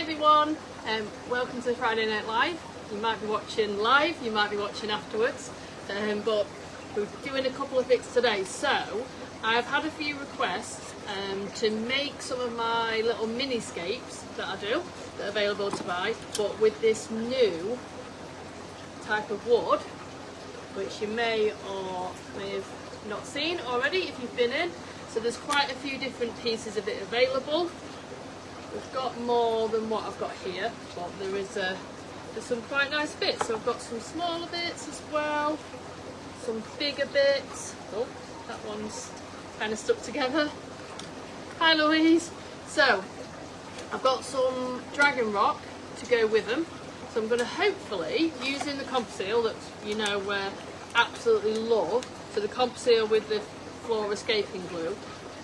everyone, welcome to Friday Night Live. You might be watching live, you might be watching afterwards, but we're doing a couple of bits today. So I've had a few requests to make some of my little mini scapes that I do, that are available to buy, but with this new type of wood, which you may or may have not seen already if you've been in. So there's quite a few different pieces of it available. We've got more than what I've got here, but there's some quite nice bits. So I've got some smaller bits as well, some bigger bits. Oh, that one's kind of stuck together. Hi Louise. So I've got some dragon rock to go with them. So I'm going to hopefully, using the composite that you know we absolutely love, so the composite with the floor escaping glue,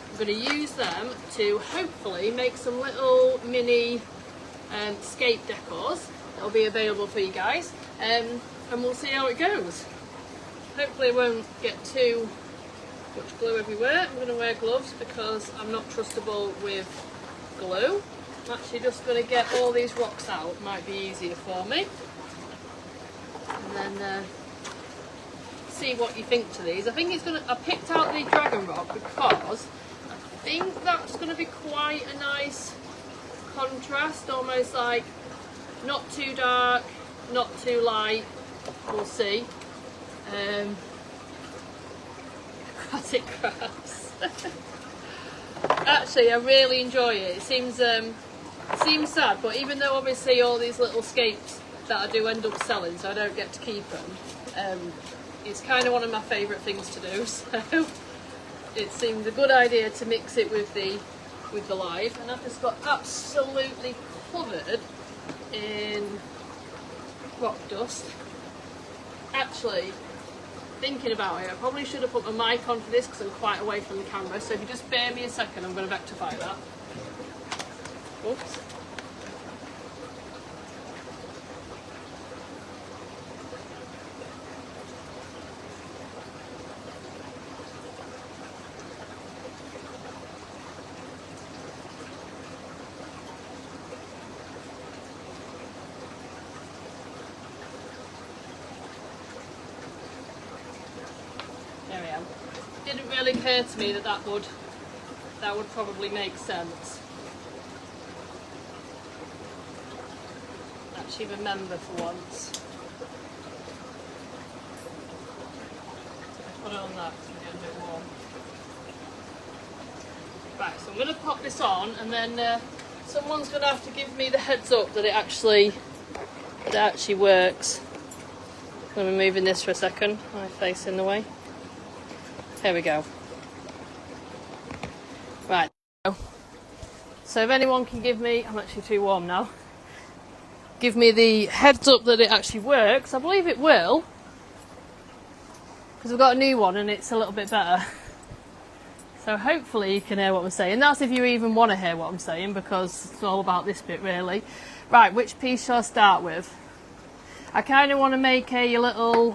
I'm going to use them to hopefully make some little mini scape decors that will be available for you guys, and we'll see how it goes. Hopefully it won't get too much glue everywhere. I'm going to wear gloves because I'm not trustable with glue. I'm actually just going to get all these rocks out, it might be easier for me, and then see what you think to these. I think it's going to, I picked out the dragon rock because I think that's going to be quite a nice contrast, almost like not too dark, not too light. We'll see. Aquatic crabs. Actually, I really enjoy it. It seems sad, but even though obviously all these little scapes that I do end up selling, so I don't get to keep them, it's kind of one of my favourite things to do. So it seemed a good idea to mix it with the live, and I've just got absolutely covered in rock dust. Actually, thinking about it, I probably should have put my mic on for this because I'm quite away from the camera, so if you just bear me a second, I'm going to rectify that. Oops. There we are. Didn't really occur to me that that would probably make sense. Actually remember for once. Put it on that so we get a bit warm. Right, so I'm going to pop this on, and then someone's going to have to give me the heads up that it actually works. I'm going to be moving this for a second. My face in the way. Here we go. Right. So if anyone can give me, I'm actually too warm now, give me the heads up that it actually works. I believe it will, because I've got a new one and it's a little bit better. So hopefully you can hear what I'm saying. That's if you even want to hear what I'm saying, because it's all about this bit really. Right, which piece shall I start with? I kind of want to make a little,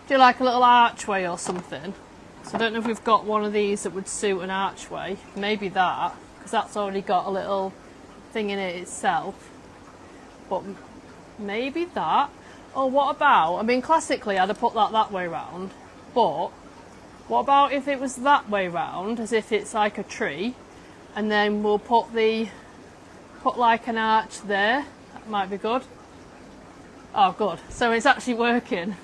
do like a little archway or something. So I don't know if we've got one of these that would suit an archway. Maybe that, because that's already got a little thing in it itself. But maybe that. Or what about, I mean classically I'd have put that way round, but what about if it was that way round, as if it's like a tree, and then we'll put like an arch there. That might be good. Oh good, so it's actually working.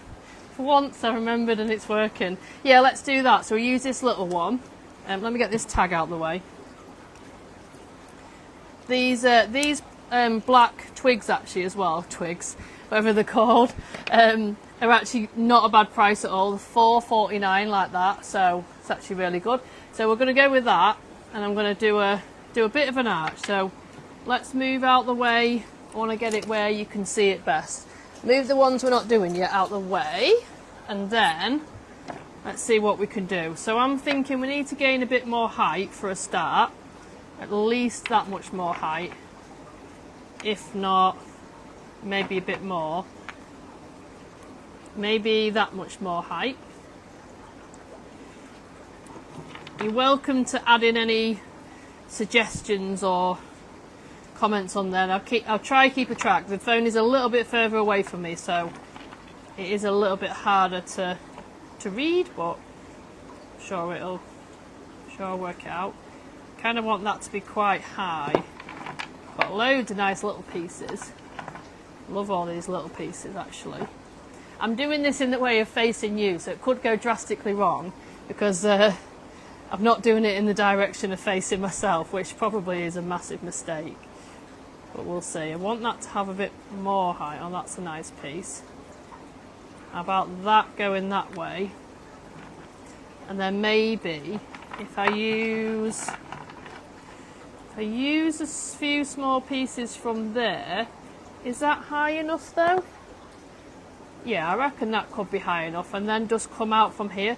For once I remembered and it's working. Yeah, let's do that. So we use this little one. Let me get this tag out of the way. These black twigs actually as well, twigs, whatever they're called, are actually not a bad price at all. They're $4.49 like that, so it's actually really good. So we're going to go with that, and I'm going to do a bit of an arch. So let's move out the way. I want to get it where you can see it best. Move the ones we're not doing yet out the way, and then let's see what we can do. So I'm thinking we need to gain a bit more height for a start, at least that much more height, if not maybe a bit more, maybe that much more height. You're welcome to add in any suggestions or comments on there. And I'll try to keep a track. The phone is a little bit further away from me, so it is a little bit harder to read, but I'm sure I'll work it out. Kind of want that to be quite high. Got loads of nice little pieces. Love all these little pieces, actually. I'm doing this in the way of facing you, so it could go drastically wrong because I'm not doing it in the direction of facing myself, which probably is a massive mistake. But we'll see. I want that to have a bit more height. Oh, that's a nice piece. How about that going that way? And then maybe if I use a few small pieces from there, is that high enough though? Yeah, I reckon that could be high enough, and then just come out from here.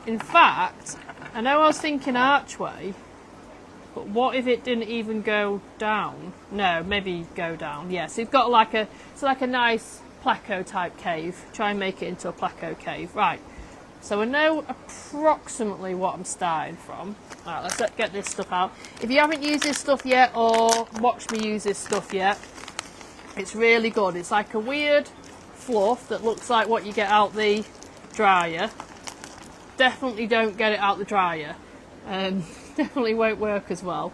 In fact, I know I was thinking archway, but what if it didn't even go down? No, maybe go down. Yeah, so you've got like a nice placo type cave. Try and make it into a placo cave. Right. So I know approximately what I'm starting from. Alright, let's get this stuff out. If you haven't used this stuff yet or watched me use this stuff yet, it's really good. It's like a weird fluff that looks like what you get out the dryer. Definitely don't get it out the dryer. Definitely won't work as well.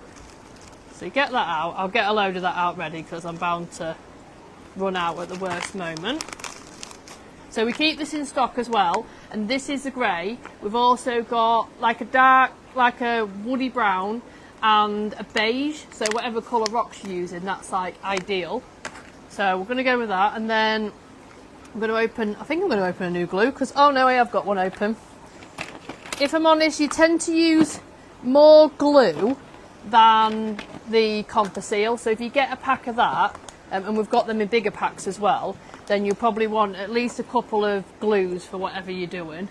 So you get that out. I'll get a load of that out ready because I'm bound to run out at the worst moment. So we keep this in stock as well, and this is the grey. We've also got like a dark, like a woody brown and a beige, so whatever colour rocks you're using, that's like ideal. So we're going to go with that, and then I'm going to open, I think I'm going to open a new glue, because, oh no, I have got one open. If I'm honest, you tend to use more glue than the Composite, so if you get a pack of that, and we've got them in bigger packs as well, then you probably want at least a couple of glues for whatever you're doing.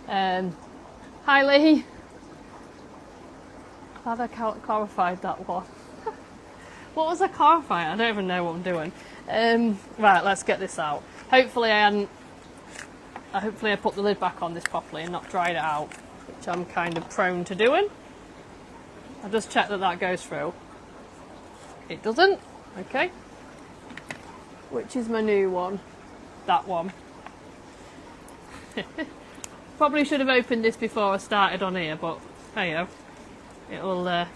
Hi Lee. Glad I clarified that one. What was I clarifying? I don't even know what I'm doing. Right, let's get this out. Hopefully I put the lid back on this properly and not dried it out, which I'm kind of prone to doing. I'll just check that goes through. It doesn't. Okay. Which is my new one? That one. Probably should have opened this before I started on here, but there you go.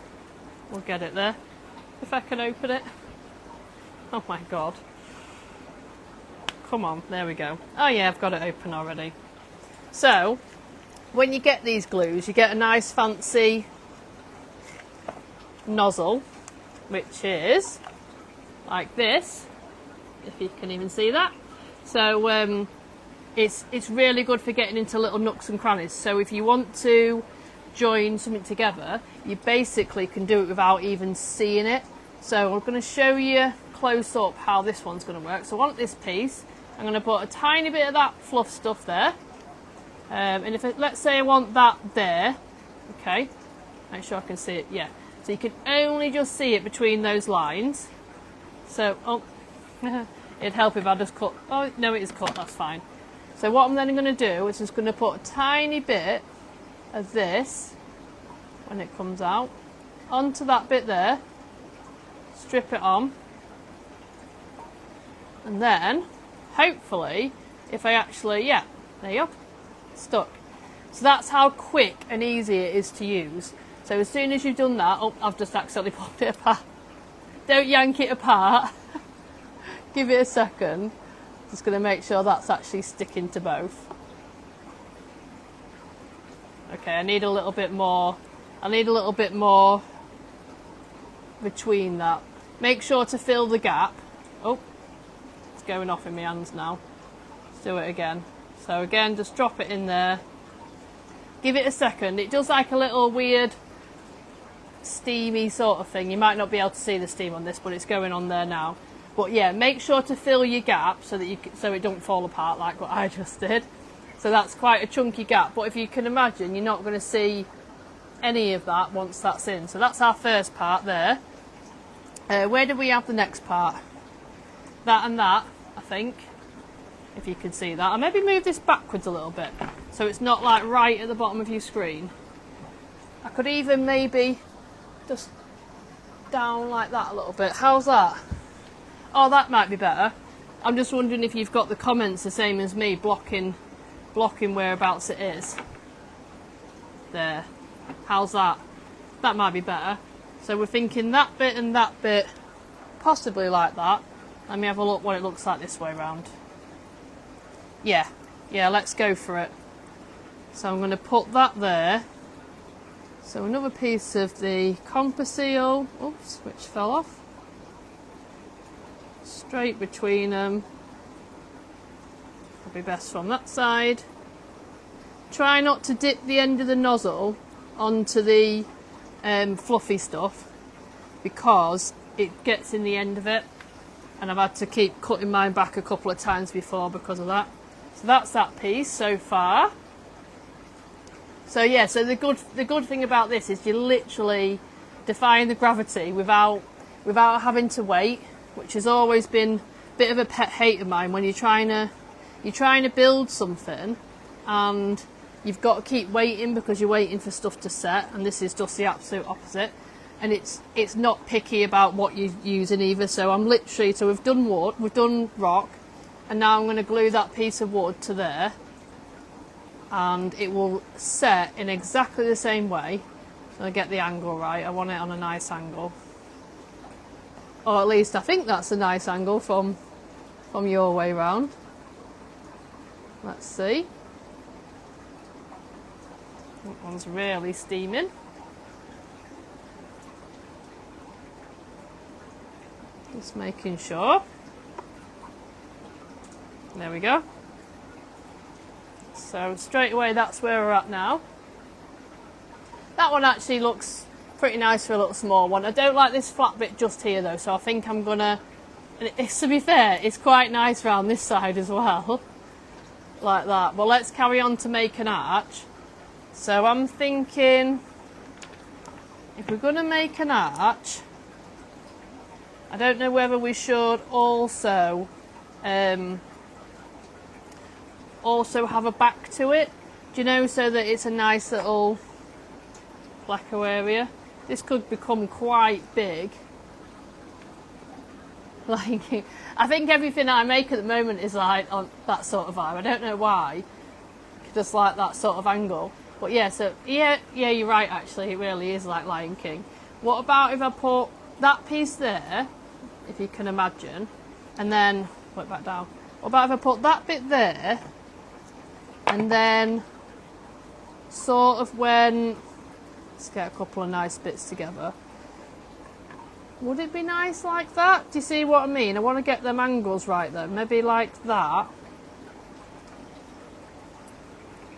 We'll get it there. If I can open it. Oh my god. Come on, there we go. Oh yeah, I've got it open already. So, when you get these glues, you get a nice fancy nozzle, which is like this. If you can even see that. So it's really good for getting into little nooks and crannies. So if you want to join something together, you basically can do it without even seeing it. So I'm going to show you close up how this one's going to work. So I want this piece. I'm going to put a tiny bit of that fluff stuff there. And if let's say I want that there, okay, make sure I can see it. Yeah. So you can only just see it between those lines. So, oh, it'd help if I just cut. Oh, no, it is cut, that's fine. So what I'm then going to do is just going to put a tiny bit of this, when it comes out, onto that bit there, strip it on, and then, hopefully, if I actually, yeah, there you go, stuck. So that's how quick and easy it is to use. So as soon as you've done that, oh, I've just accidentally popped it apart. Don't yank it apart. Give it a second. Just going to make sure that's actually sticking to both. Okay, I need a little bit more. I need a little bit more between that. Make sure to fill the gap. Oh, it's going off in my hands now. Let's do it again. So again, just drop it in there. Give it a second. It does like a little weird steamy sort of thing. You might not be able to see the steam on this, but it's going on there now. But yeah, make sure to fill your gap so that so it don't fall apart like what I just did. So that's quite a chunky gap, but if you can imagine, you're not going to see any of that once that's in. So that's our first part there. Where do we have the next part? That and that, I think, if you can see that. I'll maybe move this backwards a little bit so it's not like right at the bottom of your screen. I could even maybe just down like that a little bit. How's that? Oh, that might be better. I'm just wondering if you've got the comments the same as me, blocking whereabouts it is. There. How's that? That might be better. So we're thinking that bit and that bit, possibly like that. Let me have a look what it looks like this way round. Yeah, let's go for it. So I'm going to put that there. So another piece of the composite, oops, which fell off. Straight between them. Probably best from that side. Try not to dip the end of the nozzle onto the fluffy stuff because it gets in the end of it, and I've had to keep cutting mine back a couple of times before because of that. So that's that piece so far. So yeah, so the good thing about this is you're literally defying the gravity without having to wait, which has always been a bit of a pet hate of mine when you're trying to build something and you've got to keep waiting because you're waiting for stuff to set, and this is just the absolute opposite. And it's not picky about what you're using either. So I'm literally, so we've done wood, we've done rock, and now I'm going to glue that piece of wood to there, and it will set in exactly the same way. So I get the angle right. I want it on a nice angle, or at least I think that's a nice angle from your way round. Let's see. That one's really steaming. Just making sure. There we go. So straight away that's where we're at now. That one actually looks pretty nice for a little small one. I don't like this flat bit just here though, so I think I'm gonna, to be fair, it's quite nice around this side as well. Like that. Well, let's carry on to make an arch. So I'm thinking, if we're going to make an arch, I don't know whether we should also have a back to it, do you know, so that it's a nice little placo area. This could become quite big. Like, I think everything I make at the moment is like on that sort of vibe. I don't know why, just like that sort of angle. But yeah, so yeah, you're right. Actually, it really is like Lion King. What about if I put that piece there, if you can imagine, and then put it back down? What about if I put that bit there, and then sort of when, let's get a couple of nice bits together. Would it be nice like that? Do you see what I mean? I want to get them angles right though. Maybe like that.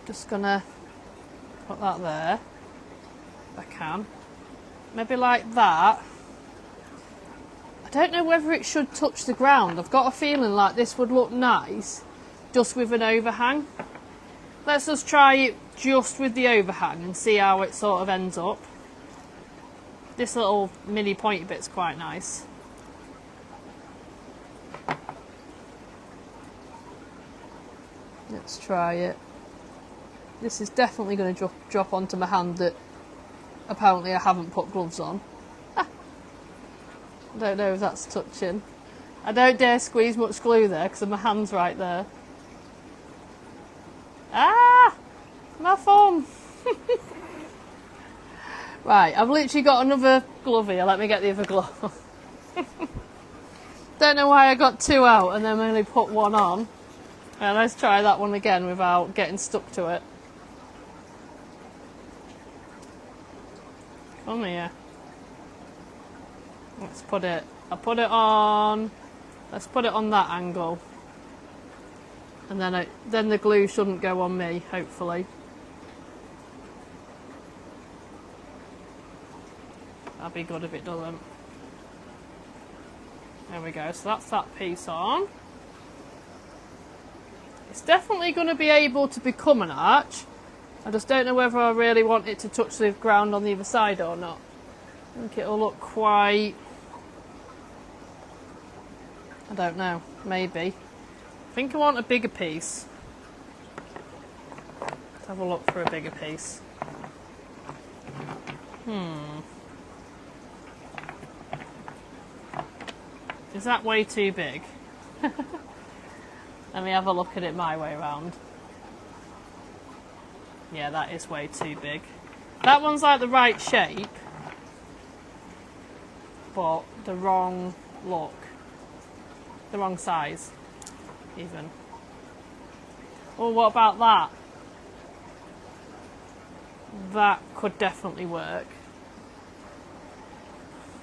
Just gonna put that there, if I can. Maybe like that. I don't know whether it should touch the ground. I've got a feeling like this would look nice just with an overhang. Let's just try it just with the overhang and see how it sort of ends up. This little mini pointy bit's quite nice. Let's try it. This is definitely going to drop onto my hand that apparently I haven't put gloves on. I don't know if that's touching. I don't dare squeeze much glue there because my hand's right there. Ah! My thumb! Right, I've literally got another glove here. Let me get the other glove. Don't know why I got two out and then only put one on. And let's try that one again without getting stuck to it. Come here. Let's put it, I'll put it on, let's put it on that angle. And then the glue shouldn't go on me, hopefully. That'd be good if it doesn't. There we go, so that's that piece on. It's definitely going to be able to become an arch. I just don't know whether I really want it to touch the ground on the other side or not. I think it'll look quite... I don't know, maybe. I think I want a bigger piece. Let's have a look for a bigger piece. Is that way too big? Let me have a look at it my way around. Yeah, that is way too big. That one's like the right shape, but the wrong look. The wrong size, even. Oh, what about that? That could definitely work.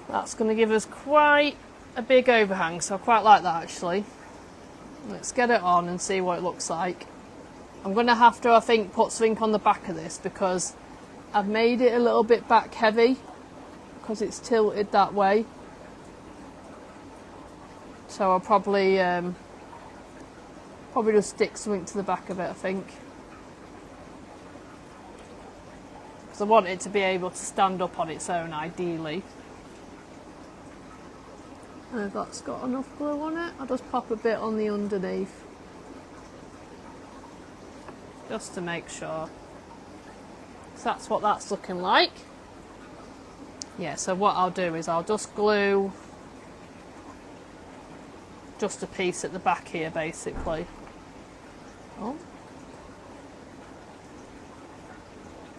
That's going to give us quite a big overhang, so I quite like that actually. Let's get it on and see what it looks like. I'm going to have to, I think, put something on the back of this because I've made it a little bit back heavy because it's tilted that way. So I'll probably just stick something to the back of it, I think. Because I want it to be able to stand up on its own, ideally. And if that's got enough glue on it, I'll just pop a bit on the underneath. Just to make sure. So that's what that's looking like. Yeah, so what I'll do is I'll just glue just a piece at the back here, basically. Oh.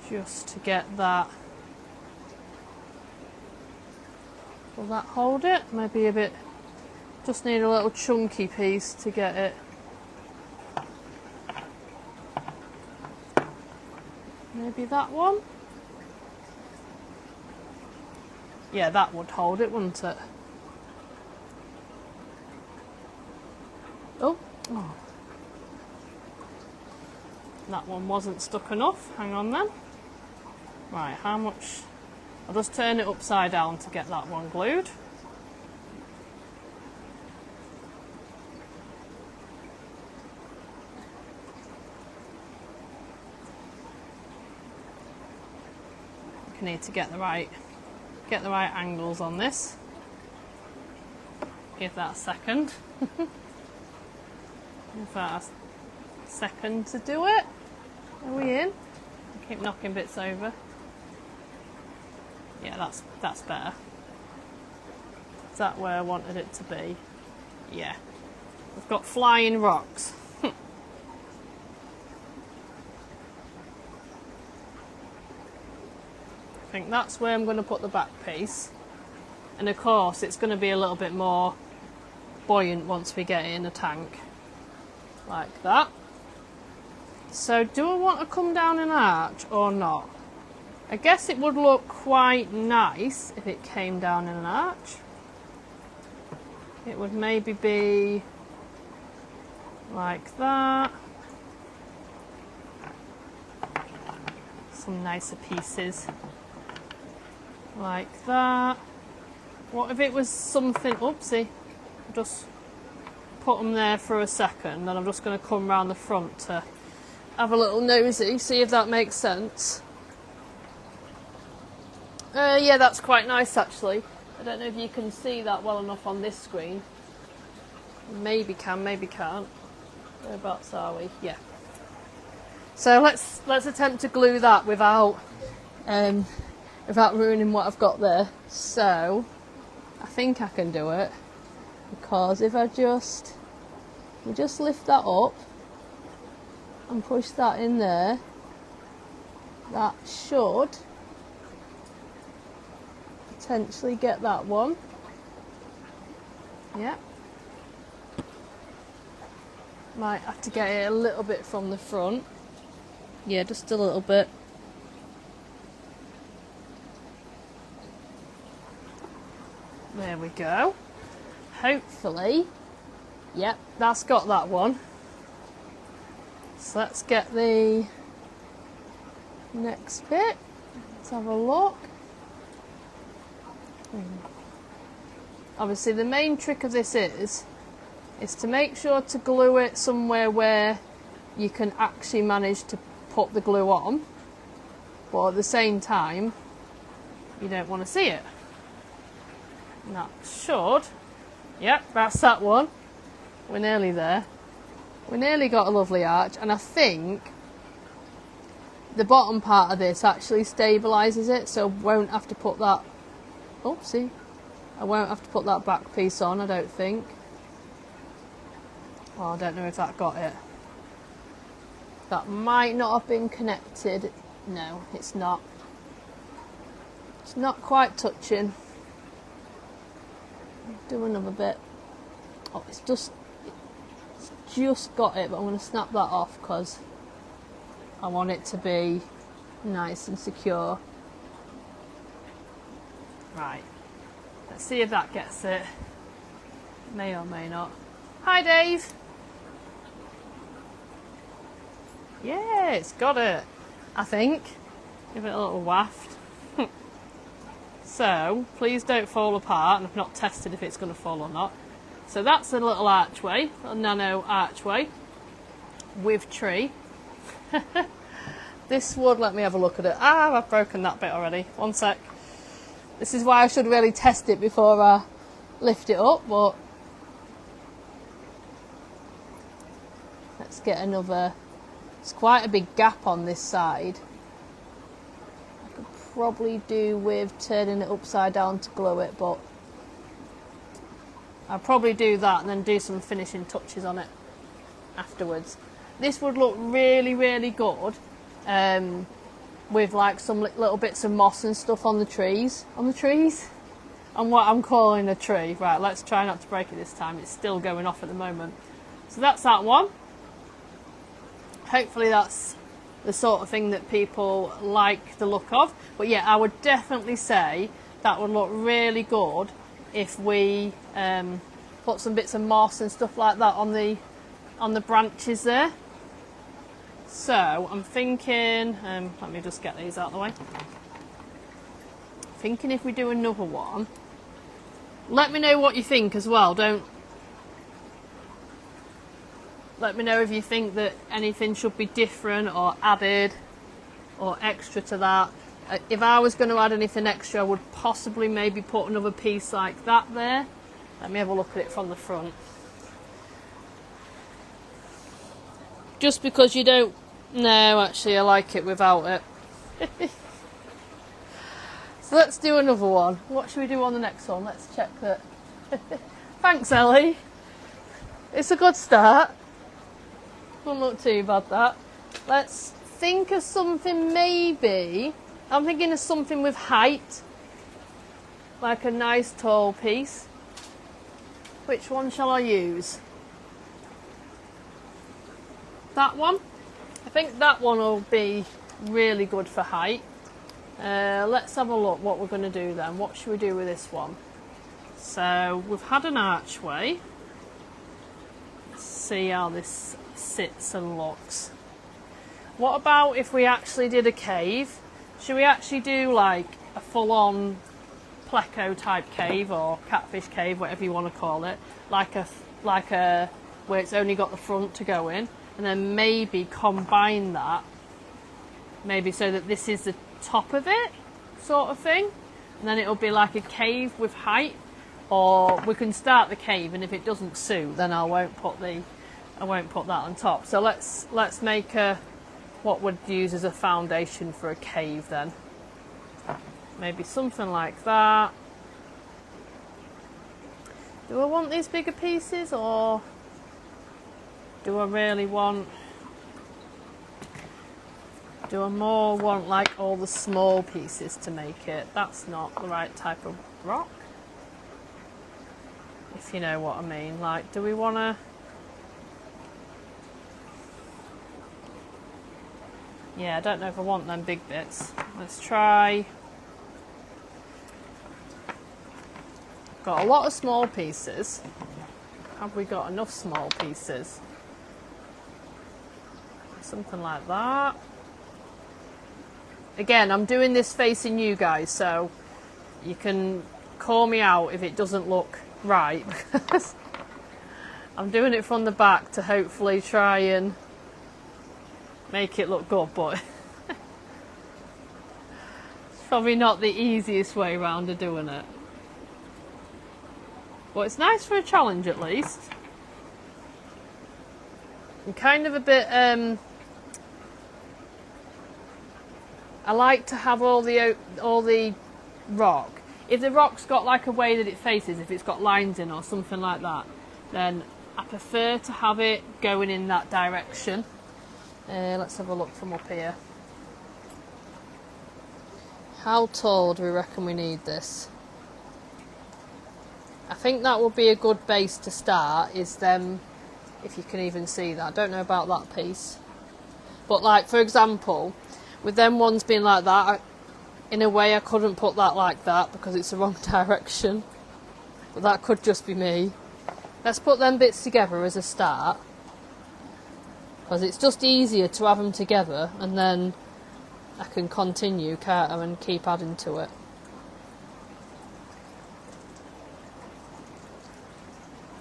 Just to get that. Will that hold it? Maybe a bit. Just need a little chunky piece to get it. Maybe that one? Yeah, that would hold it, wouldn't it? Oh. Oh. That one wasn't stuck enough. Hang on then. Right, how much? I'll just turn it upside down to get that one glued. I need to get the right angles on this. Give that a second. Give that a second to do it. Are we in? I keep knocking bits over. Yeah, that's better. Is that where I wanted it to be? Yeah. We've got flying rocks. I think that's where I'm going to put the back piece. And of course it's going to be a little bit more buoyant once we get it in a tank. Like that. So do I want to come down an arch or not? I guess it would look quite nice if it came down in an arch. It would maybe be like that. Some nicer pieces. Like that. What if it was something, oopsie, just put them there for a second, and I'm just going to come round the front to have a little nosy, see if that makes sense. Yeah, that's quite nice actually. I don't know if you can see that well enough on this screen. Maybe can, maybe can't. Whereabouts are we? Yeah. So let's attempt to glue that without ruining what I've got there. So I think I can do it, because if I just lift that up and push that in there, that should potentially get that one. Yeah. Might have to get it a little bit from the front. Yeah, just a little bit. There we go. Hopefully, yep, that's got that one. So let's get the next bit. Let's have a look. Obviously the main trick of this is to make sure to glue it somewhere where you can actually manage to put the glue on, but at the same time you don't want to see it. And that should, yep, that's that one. We're nearly there. We nearly got a lovely arch, and I think the bottom part of this actually stabilises it, so won't have to put that, oopsie, I won't have to put that back piece on, I don't think. Well, I don't know if that got it. That might not have been connected. No, it's not. It's not quite touching. Do another bit. Oh, it's just got it, but I'm going to snap that off because I want it to be nice and secure. Right. Let's see if that gets it. May or may not. Hi, Dave. Yeah, it's got it, I think. Give it a little waft. So, please don't fall apart, and I've not tested if it's going to fall or not. So that's a little archway, a nano archway with tree. This wood, let me have a look at it. Ah, I've broken that bit already. One sec. This is why I should really test it before I lift it up, but let's get another. It's quite a big gap on this side. I could probably do with turning it upside down to glue it, but I'll probably do that and then do some finishing touches on it afterwards. This would look really, really good with like some little bits of moss and stuff on the trees. On the trees? On what I'm calling a tree. Right, let's try not to break it this time. It's still going off at the moment. So that's that one. Hopefully that's the sort of thing that people like the look of. But yeah, I would definitely say that would look really good if we put some bits of moss and stuff like that on the branches there. So I'm thinking, let me just get these out of the way. Thinking if we do another one, let me know what you think as well. Let me know if you think that anything should be different or added or extra to that. If I was going to add anything extra, I would possibly maybe put another piece like that there. Let me have a look at it from the front. Just because you don't... No, actually, I like it without it. So let's do another one. What should we do on the next one? Let's check that. Thanks, Ellie. It's a good start. Doesn't look too bad, that. Let's think of something maybe... I'm thinking of something with height. Like a nice tall piece. Which one shall I use? That one? I think that one will be really good for height. Let's have a look what we're going to do then. What should we do with this one? So we've had an archway. Let's see how this sits and looks. What about if we actually did a cave? Should we actually do like a full-on pleco type cave or catfish cave, whatever you want to call it, like a where it's only got the front to go in, and then maybe combine that, maybe so that this is the top of it, sort of thing, and then it'll be like a cave with height, or we can start the cave, and if it doesn't suit, then I won't put that on top. So let's make what would use as a foundation for a cave then. Maybe something like that. Do I want these bigger pieces, or do I really want... Do I more want like all the small pieces to make it? That's not the right type of rock. If you know what I mean. Like, do we want to... Yeah, I don't know if I want them big bits. Let's try... Got a lot of small pieces. Have we got enough small pieces? Something like that. Again, I'm doing this facing you guys, so you can call me out if it doesn't look right, because I'm doing it from the back to hopefully try and make it look good, but it's probably not the easiest way around of doing it. But it's nice for a challenge at least. I'm kind of a bit... I like to have all the rock. If the rock's got like a way that it faces, if it's got lines in or something like that, then I prefer to have it going in that direction. Let's have a look from up here. How tall do we reckon we need this? I think that would be a good base to start, is them, if you can even see that. I don't know about that piece. But like, for example, with them ones being like that, in a way I couldn't put that like that because it's the wrong direction. But that could just be me. Let's put them bits together as a start. Because it's just easier to have them together and then I can continue, can't I, and keep adding to it.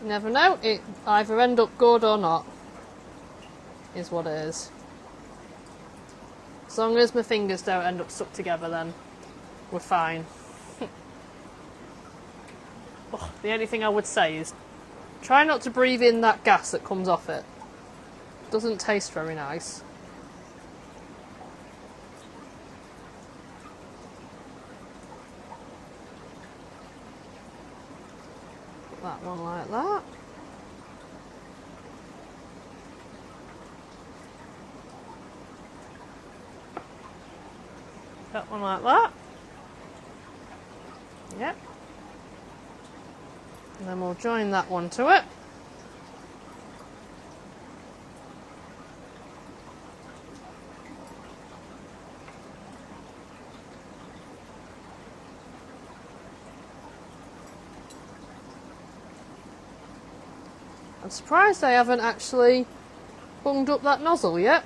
You never know, it either end up good or not, is what it is. As long as my fingers don't end up stuck together, then we're fine. Oh, the only thing I would say is try not to breathe in that gas that comes off it. Doesn't taste very nice. Put that one like that. That one like that. Yep. And then we'll join that one to it. I'm surprised I haven't actually bunged up that nozzle yet.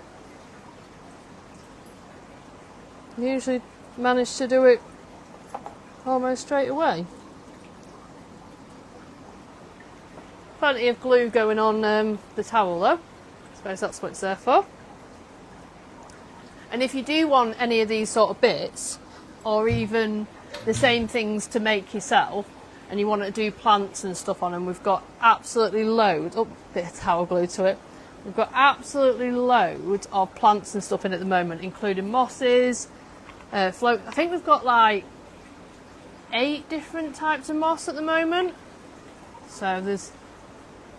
Usually manage to do it almost straight away. Plenty of glue going on the towel though. I suppose that's what it's there for. And if you do want any of these sort of bits, or even the same things to make yourself, and you want to do plants and stuff on them, we've got absolutely loads. Oh, bit of towel glue to it. We've got absolutely loads of plants and stuff in at the moment, including mosses, float. I think we've got like 8 different types of moss at the moment. So there's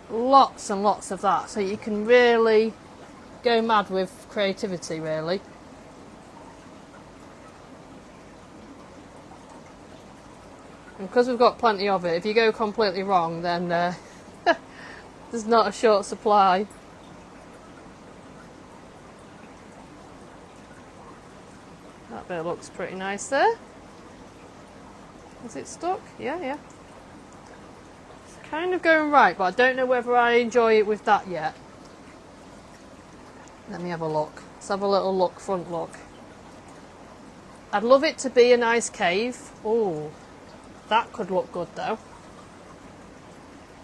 lots and lots of that. So you can really go mad with creativity, really. And because we've got plenty of it, if you go completely wrong, then there's not a short supply. That bit looks pretty nice there. Is it stuck? Yeah. It's kind of going right, but I don't know whether I enjoy it with that yet. Let me have a look. Let's have a little look, front look. I'd love it to be a nice cave. Oh, that could look good though.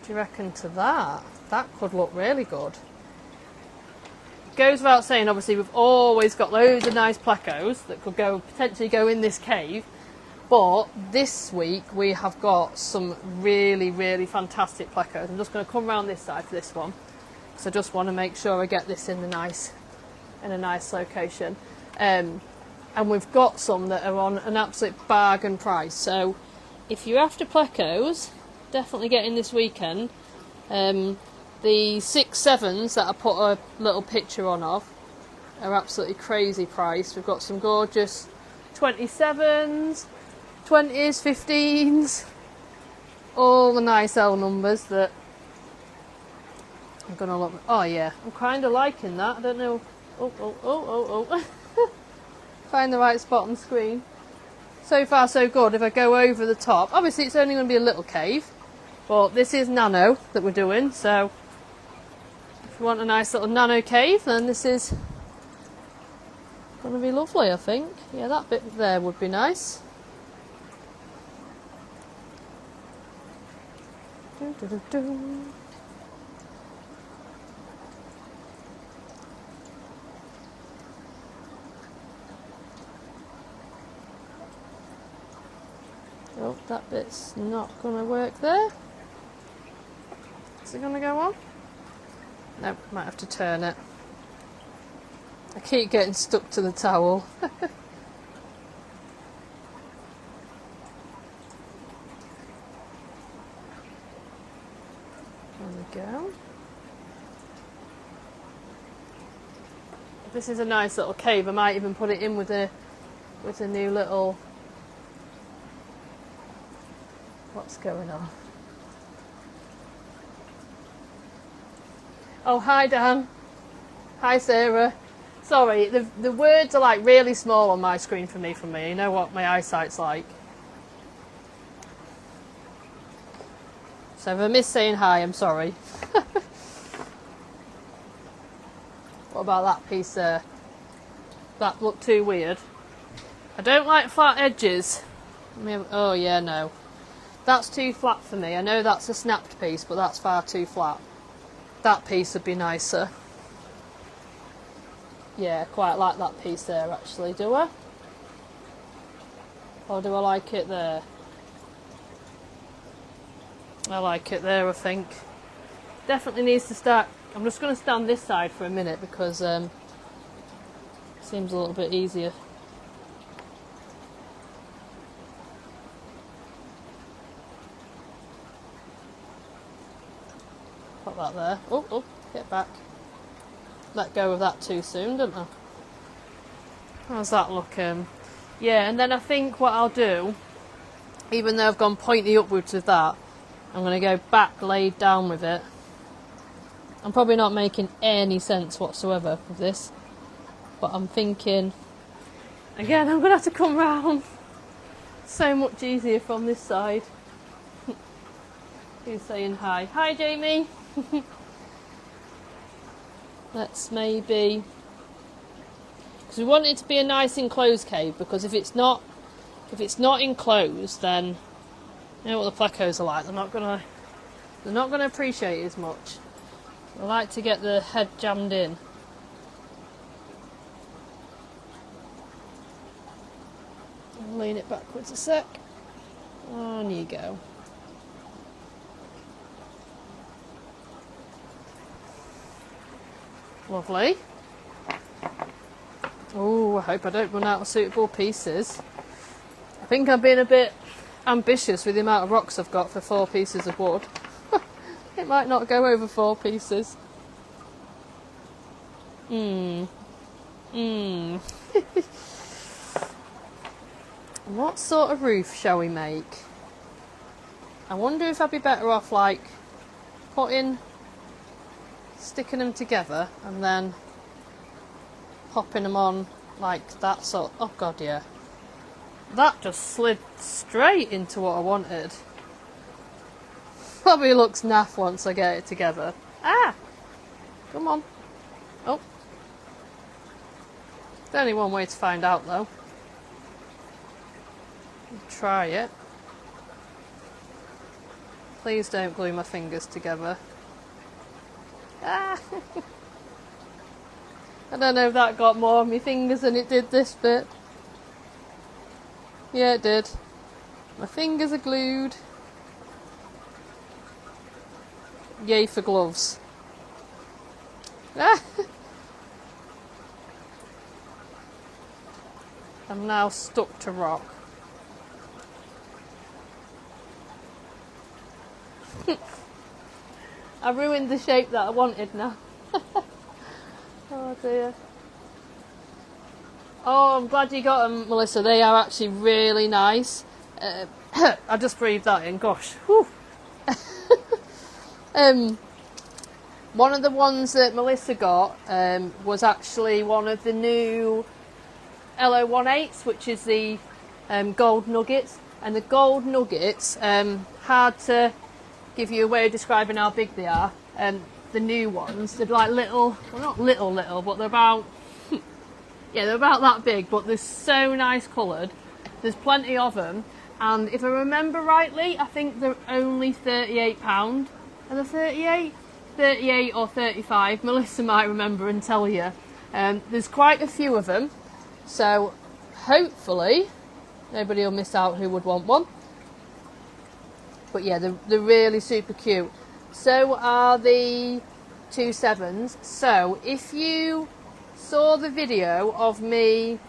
Do you reckon to that? That could look really good. It goes without saying, obviously, we've always got loads of nice plecos that could potentially go in this cave. But this week we have got some really, really fantastic plecos. I'm just going to come around this side for this one, because I just want to make sure I get this in a nice location. And we've got some that are on an absolute bargain price. So if you're after plecos, definitely get in this weekend. The 6.7s that I put a little picture on of are absolutely crazy priced. We've got some gorgeous 27s, 20s, 15s, all the nice L numbers that I'm going to look. Oh yeah, I'm kind of liking that. I don't know. Oh. Find the right spot on the screen. So far so good. If I go over the top, obviously it's only going to be a little cave, but this is nano that we're doing, so if you want a nice little nano cave, then this is going to be lovely, I think. Yeah, that bit there would be nice. Oh, that bit's not going to work there. Is it going to go on? Nope, might have to turn it. I keep getting stuck to the towel. we go. This is a nice little cave. I might even put it in with a new little... What's going on? Oh, hi Dan. Hi Sarah. Sorry, the words are like really small on my screen for me. You know what my eyesight's like. So if I miss saying hi, I'm sorry. What about that piece there? That looked too weird. I don't like flat edges. Oh yeah, no. That's too flat for me. I know that's a snapped piece, but that's far too flat. That piece would be nicer. Yeah, quite like that piece there actually, do I? Or do I like it there? I like it there, I think. Definitely needs to start. I'm just going to stand this side for a minute because it seems a little bit easier. Put that there. Oh, get back. Let go of that too soon, didn't I? How's that looking? Yeah, and then I think what I'll do, even though I've gone pointy upwards with that, I'm going to go back laid down with it. I'm probably not making any sense whatsoever with this, but I'm thinking, again, I'm going to have to come round. So much easier from this side. Who's saying hi? Hi, Jamie. Let's maybe, because we want it to be a nice enclosed cave, because if it's not enclosed, then you know what the plecos are like. They're not gonna appreciate it as much. I like to get the head jammed in. I'll lean it backwards a sec. On you go. Lovely. Oh, I hope I don't run out of suitable pieces. I think I'm being a bit ambitious with the amount of rocks I've got for 4 pieces of wood. It might not go over 4 pieces. What sort of roof shall we make? I wonder if I'd be better off like sticking them together and then popping them on like that sort. Oh god, yeah. That just slid straight into what I wanted. Probably looks naff once I get it together. Ah! Come on. Oh. There's only one way to find out though. Try it. Please don't glue my fingers together. Ah! I don't know if that got more of my fingers than it did this bit. Yeah, it did. My fingers are glued. Yay for gloves. Ah! I'm now stuck to rock. I ruined the shape that I wanted now. Oh dear. Oh, I'm glad you got them, Melissa. They are actually really nice. I just breathed that in. Gosh. Whew. One of the ones that Melissa got was actually one of the new LO18s, which is the gold nuggets. And the gold nuggets, hard to give you a way of describing how big they are. The new ones, they're like little, well not little, but they're about, yeah, they're about that big, but they're so nice coloured. There's plenty of them, and if I remember rightly, I think they're only £38. Are they 38? 38 or 35. Melissa might remember and tell you. There's quite a few of them, so hopefully nobody will miss out who would want one. But yeah, they're really super cute. So are the 2.7s. So if you saw the video of me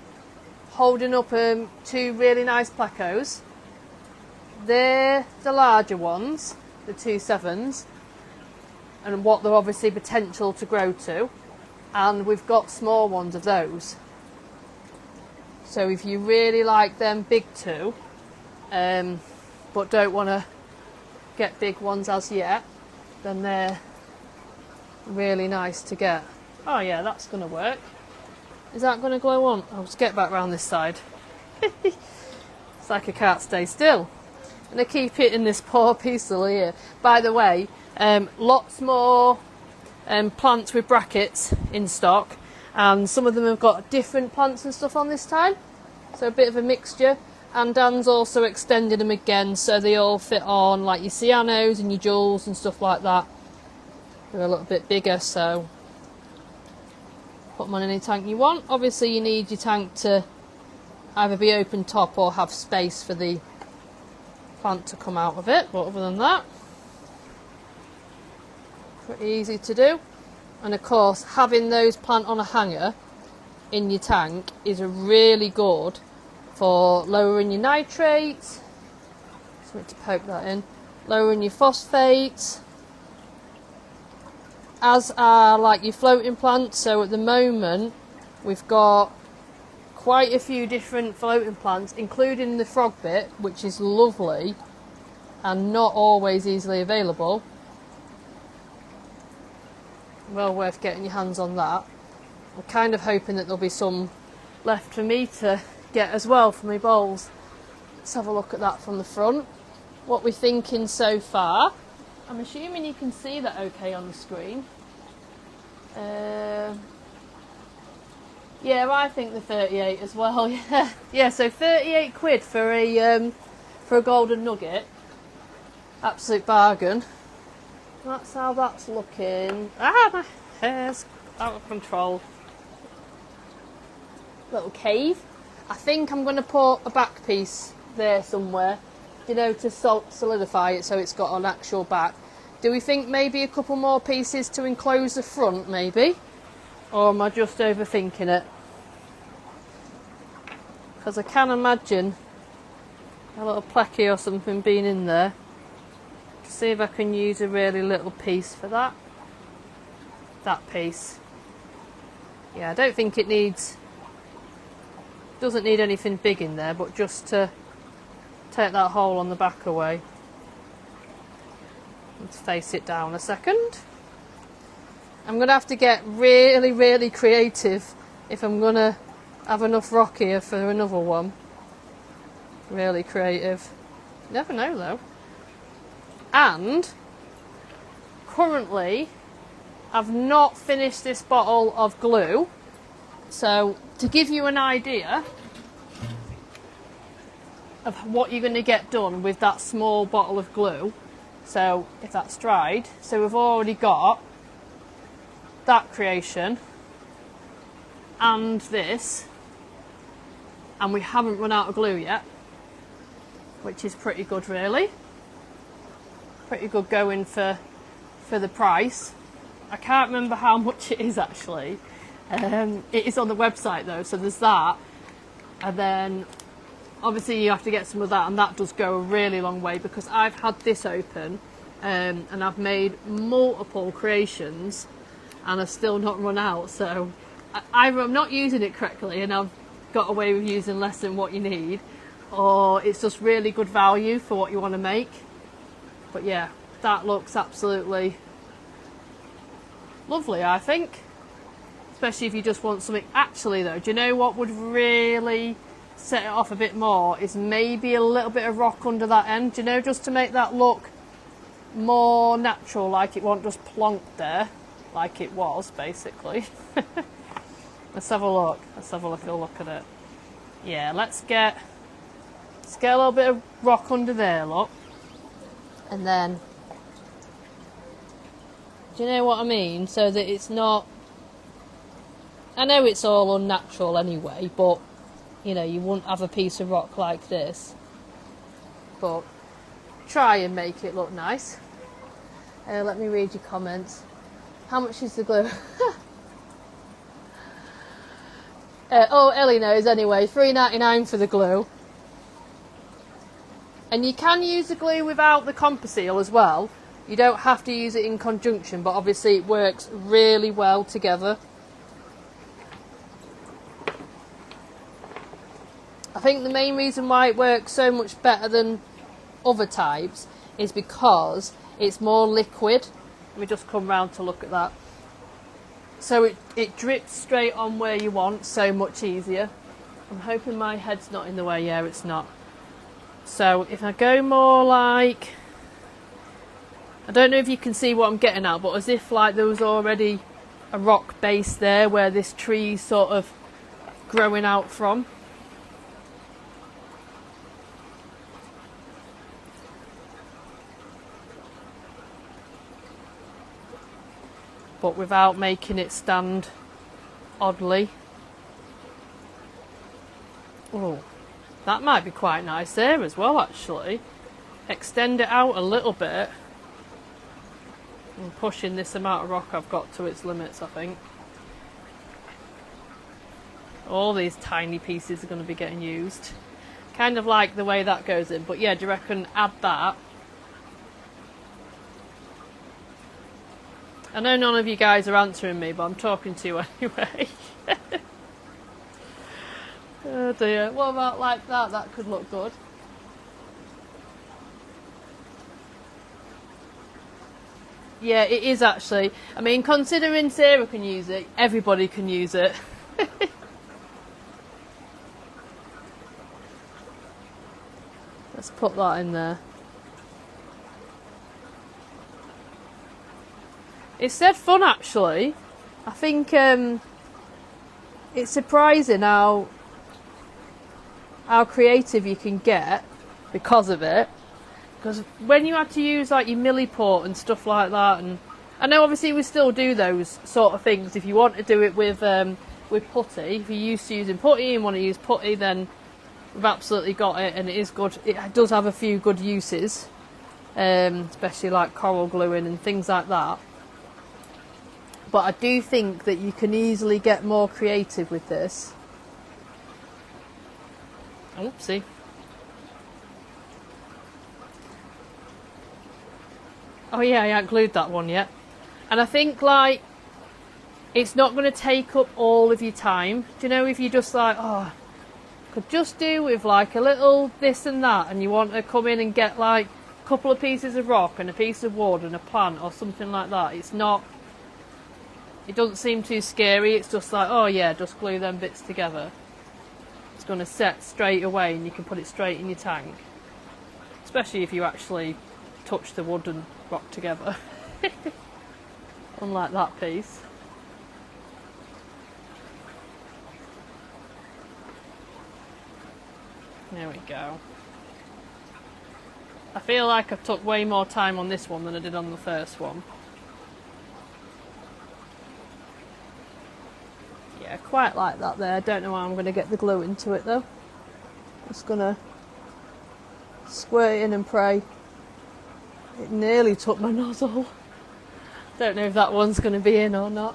holding up 2 really nice plecos, they're the larger ones, the 2.7s. and what they're obviously potential to grow to. And we've got small ones of those. So if you really like them big too, but don't want to get big ones as yet, then they're really nice to get. Oh yeah, that's going to work. Is that going to glow on? I'll just get back round this side. It's like I can't stay still. And I keep hitting this poor piece here. By the way, lots more plants with brackets in stock, and some of them have got different plants and stuff on this time, so a bit of a mixture. And Dan's also extended them again so they all fit on, like your cyanos and your jewels and stuff like that. They're a little bit bigger, so put them on any tank you want. Obviously you need your tank to either be open top or have space for the plant to come out of it, but other than that, pretty easy to do. And of course, having those plant on a hanger in your tank is really good for lowering your nitrates. Something to poke that in. Lowering your phosphates, as are like your floating plants. So at the moment we've got quite a few different floating plants, including the frog bit, which is lovely and not always easily available. Well worth getting your hands on that. I'm kind of hoping that there'll be some left for me to get as well for my bowls. Let's have a look at that from the front. What we're thinking so far. I'm assuming you can see that okay on the screen. Yeah, I think the 38 as well. Yeah, so 38 quid for a golden nugget. Absolute bargain. That's how that's looking. Ah, my hair's out of control. Little cave. I think I'm going to put a back piece there somewhere, you know, to solidify it so it's got an actual back. Do we think maybe a couple more pieces to enclose the front, maybe? Or am I just overthinking it? Because I can imagine a little plaque or something being in there. See if I can use a really little piece for that. That piece. Yeah, I don't think it doesn't need anything big in there, but just to take that hole on the back away. Let's face it down a second. I'm going to have to get really, really creative if I'm going to have enough rock here for another one. Really creative. Never know though. And currently I've not finished this bottle of glue, so to give you an idea of what you're going to get done with that small bottle of glue, so if that's dried, so we've already got that creation and this, and we haven't run out of glue yet, which is pretty good really. Pretty good going for the price. I can't remember how much it is actually. It is on the website though, so there's that. And then obviously you have to get some of that, and that does go a really long way because I've had this open and I've made multiple creations and I've still not run out. So either I'm not using it correctly and I've got away with using less than what you need, or it's just really good value for what you want to make. But yeah, that looks absolutely lovely, I think. Especially if you just want something. Actually though, do you know what would really set it off a bit more is maybe a little bit of rock under that end, you know, just to make that look more natural, like it wasn't just plonked there like it was basically. Let's have a look. Let's have a look at it. Yeah, let's get a little bit of rock under there, look. And then, do you know what I mean? So that it's not, I know it's all unnatural anyway, but you know, you wouldn't have a piece of rock like this. But try and make it look nice. Let me read your comments. How much is the glue? Oh, Ellie knows anyway. $3.99 for the glue. And you can use the glue without the composite as well, You don't have to use it in conjunction, but obviously it works really well together. I think the main reason why it works so much better than other types is because it's more liquid. Let me just come round to look at that. So it drips straight on where you want, so much easier. I'm hoping my head's not in the way. Yeah, it's not. So if I go more like, I don't know if you can see what I'm getting at, but as if like there was already a rock base there where this tree's sort of growing out from. But without making it stand oddly. Oh, that might be quite nice there as well, actually. Extend it out a little bit. I'm pushing this amount of rock I've got to its limits, I think. All these tiny pieces are going to be getting used. Kind of like the way that goes in, but yeah, do you reckon add that? I know none of you guys are answering me, but I'm talking to you anyway. Oh dear. What about like that? That could look good. Yeah, it is actually. I mean, considering Sarah can use it, everybody can use it. Let's put that in there. It's dead fun, actually. I think it's surprising how creative you can get because of it. Because when you had to use like your milliport and stuff like that, and I know obviously we still do those sort of things. If you want to do it with putty, if you're used to using putty and want to use putty, then we've absolutely got it, and it is good. It does have a few good uses, especially like coral gluing and things like that. But I do think that you can easily get more creative with this. Oopsie. Oh yeah, I haven't glued that one yet. And I think like it's not going to take up all of your time. Do you know, if you just like, oh, could just do with like a little this and that, and you want to come in and get like a couple of pieces of rock and a piece of wood and a plant or something like that. It's not, it doesn't seem too scary. It's just like, oh yeah, just glue them bits together. It's going to set straight away and you can put it straight in your tank. Especially if you actually touch the wood and rock together. Unlike that piece. There we go. I feel like I took way more time on this one than I did on the first one. Yeah, quite like that there. I don't know how I'm going to get the glue into it though. Just going to squirt it in and pray. It nearly took my nozzle. Don't know if that one's going to be in or not.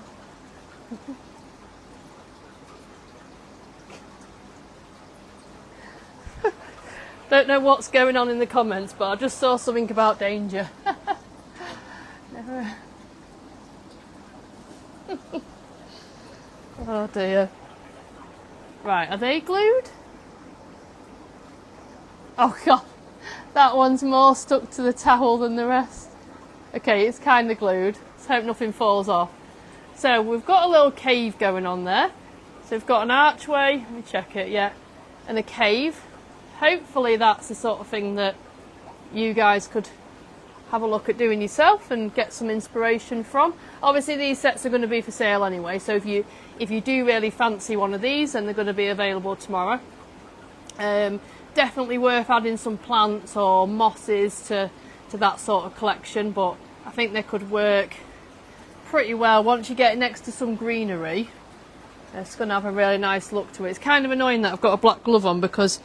Don't know what's going on in the comments, but I just saw something about danger. Oh dear. Right, are they glued? Oh god, that one's more stuck to the towel than the rest. Okay, it's kind of glued. Let's hope nothing falls off. So we've got a little cave going on there. So we've got an archway, let me check it, yeah, and a cave. Hopefully that's the sort of thing that you guys could have a look at doing yourself and get some inspiration from. Obviously these sets are going to be for sale anyway, so if you do really fancy one of these, then they're going to be available tomorrow. Definitely worth adding some plants or mosses to that sort of collection, but I think they could work pretty well once you get it next to some greenery. It's going to have a really nice look to it. It's kind of annoying that I've got a black glove on because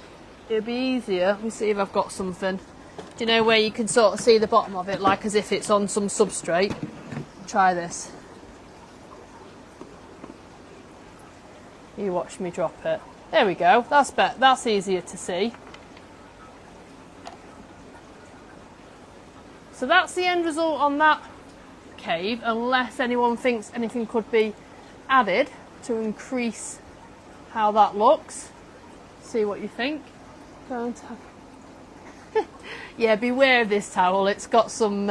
it'd be easier. Let me see if I've got something. Do you know where you can sort of see the bottom of it, like as if it's on some substrate? Try this. You watch me drop it. There we go. That's better. That's easier to see. so that's the end result on that cave, unless anyone thinks anything could be added to increase how that looks. See what you think. Don't have... yeah, beware of this towel. It's got some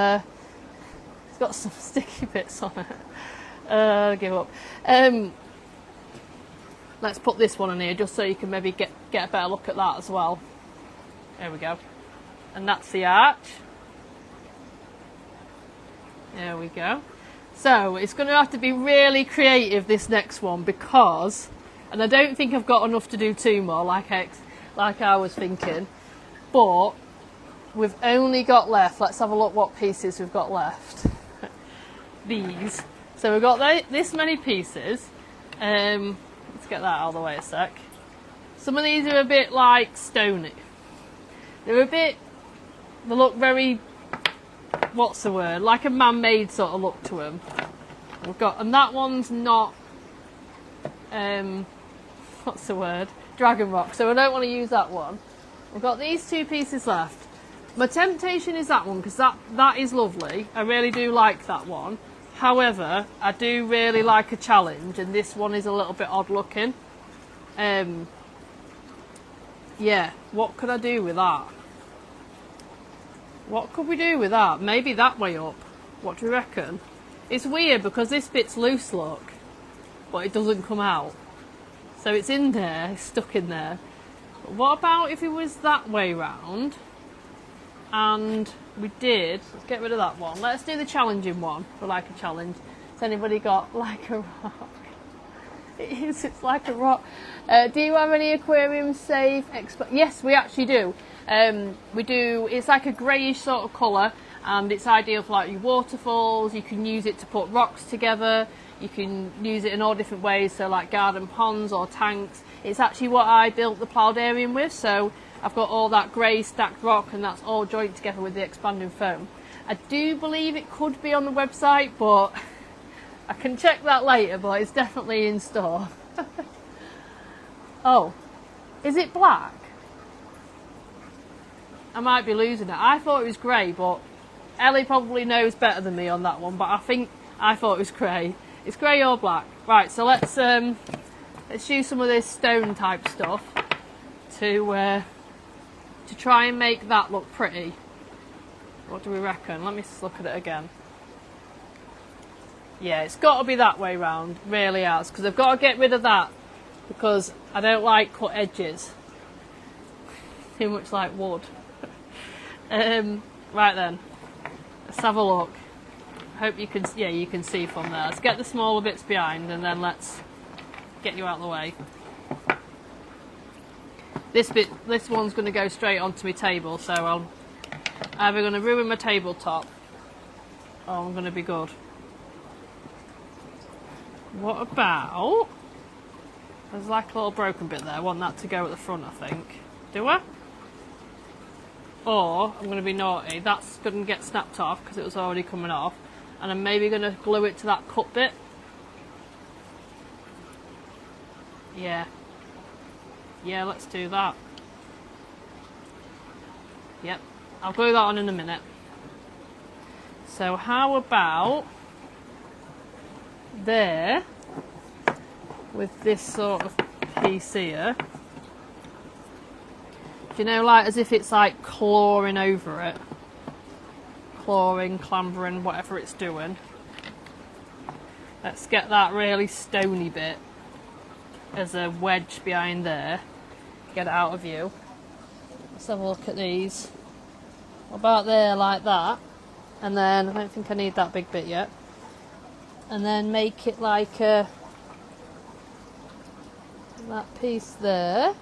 sticky bits on it. I'll give up. Let's put this one in here just so you can maybe get a better look at that as well. There we go. And that's the arch. There we go. So it's going to have to be really creative, this next one, because, and I don't think I've got enough to do 2 more like I was thinking, but we've only got left, let's have a look what pieces we've got left. These. So we've got this many pieces. Let's get that out of the way a sec. Some of these are a bit like stony. They look very, what's the word, like a man-made sort of look to them. And that one's not, what's the word, dragon rock, so I don't want to use that one. We've got these 2 pieces left. My temptation is that one, because that is lovely. I really do like that one. However, I do really like a challenge, and this one is a little bit odd looking. Yeah, what could I do with that? What could we do with that? Maybe that way up. What do you reckon? It's weird because this bit's loose, look, but it doesn't come out. So it's in there, it's stuck in there. But what about if it was that way round and we did, let's get rid of that one. Let's do the challenging one for like a challenge. Has anybody got like a rock? It is, it's like a rock. Do you have any aquarium safe? Yes, we actually do. We do, it's like a greyish sort of colour, and it's ideal for like your waterfalls. You can use it to put rocks together. You can use it in all different ways, so like garden ponds or tanks. It's actually what I built the Ploudarium with, so I've got all that grey stacked rock, and that's all joined together with the expanding foam. I do believe it could be on the website, but I can check that later, but it's definitely in store. Oh, is it black? I might be losing it. I thought it was grey, but Ellie probably knows better than me on that one, but I thought it was grey. It's grey or black. Right, so let's use some of this stone type stuff to try and make that look pretty. What do we reckon? Let me just look at it again. Yeah, it's got to be that way round, really has, because I've got to get rid of that, because I don't like cut edges. Too much like wood. Right then, let's have a look. Hope you can, yeah, you can see from there. Let's get the smaller bits behind, and then let's get you out of the way. This one's going to go straight onto my table, so I'm either going to ruin my tabletop, or I'm going to be good. What about, there's like a little broken bit there. I want that to go at the front, I think. Do I? Or I'm going to be naughty. That's going to get snapped off because it was already coming off. And I'm maybe going to glue it to that cut bit. Yeah. Yeah, let's do that. Yep. I'll glue that on in a minute. So how about there with this sort of piece here? Do you know, like as if it's like clawing over it? Clawing, clambering, whatever it's doing. Let's get that really stony bit as a wedge behind there. Get it out of view. Let's have a look at these. What about there, like that? And then, I don't think I need that big bit yet. And then make it like that piece there.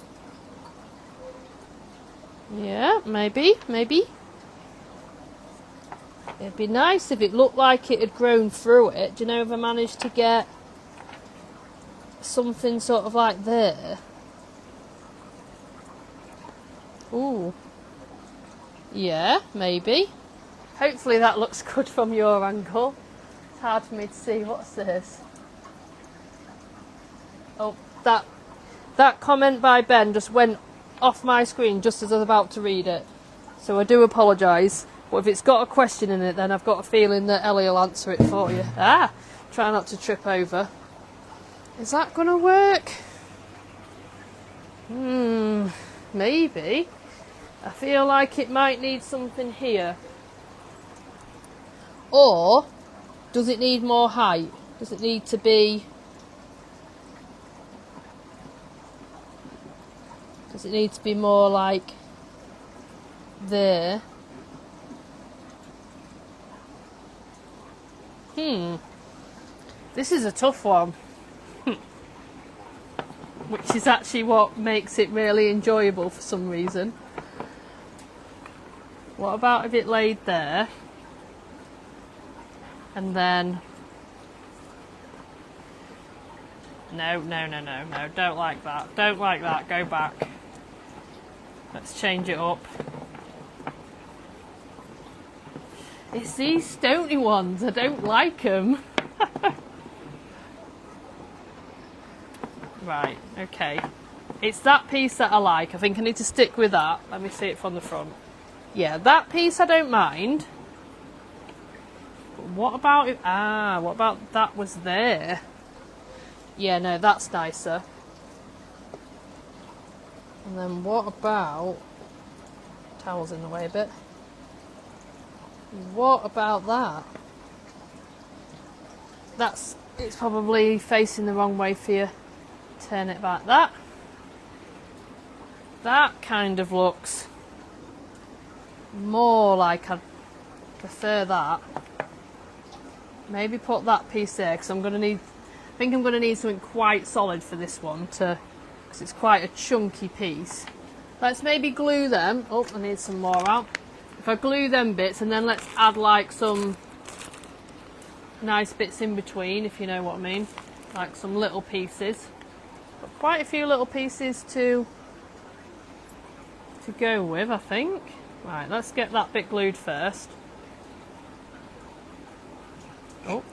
Yeah, maybe. It'd be nice if it looked like it had grown through it. Do you know if I managed to get something sort of like there? Ooh. Yeah, maybe. Hopefully that looks good from your angle. It's hard for me to see. What's this? Oh, that comment by Ben just went off my screen just as I was about to read it. So I do apologise. But if it's got a question in it, then I've got a feeling that Ellie will answer it for you. Try not to trip over. Is that going to work? Maybe. I feel like it might need something here. Or does it need more height? Does it need to be... Does it need to be more like there? This is a tough one. Which is actually what makes it really enjoyable for some reason. What about if it laid there? And then... No, don't like that. Don't like that, go back. Let's change it up. It's these stony ones, I don't like them. Right, okay. It's that piece that I like. I think I need to stick with that. Let me see it from the front. Yeah, that piece I don't mind. But what about if... what about that was there? Yeah, no, that's nicer. And then what about... Towel's in the way a bit. What about that? It's probably facing the wrong way for you. Turn it like that. That kind of looks more like I'd prefer that. Maybe put that piece there because I think I'm going to need something quite solid for this one because it's quite a chunky piece. Let's maybe glue them. Oh, I need some more out. If I glue them bits and then let's add like some nice bits in between, if you know what I mean. Like some little pieces. But quite a few little pieces to go with, I think. Right, let's get that bit glued first. Oh,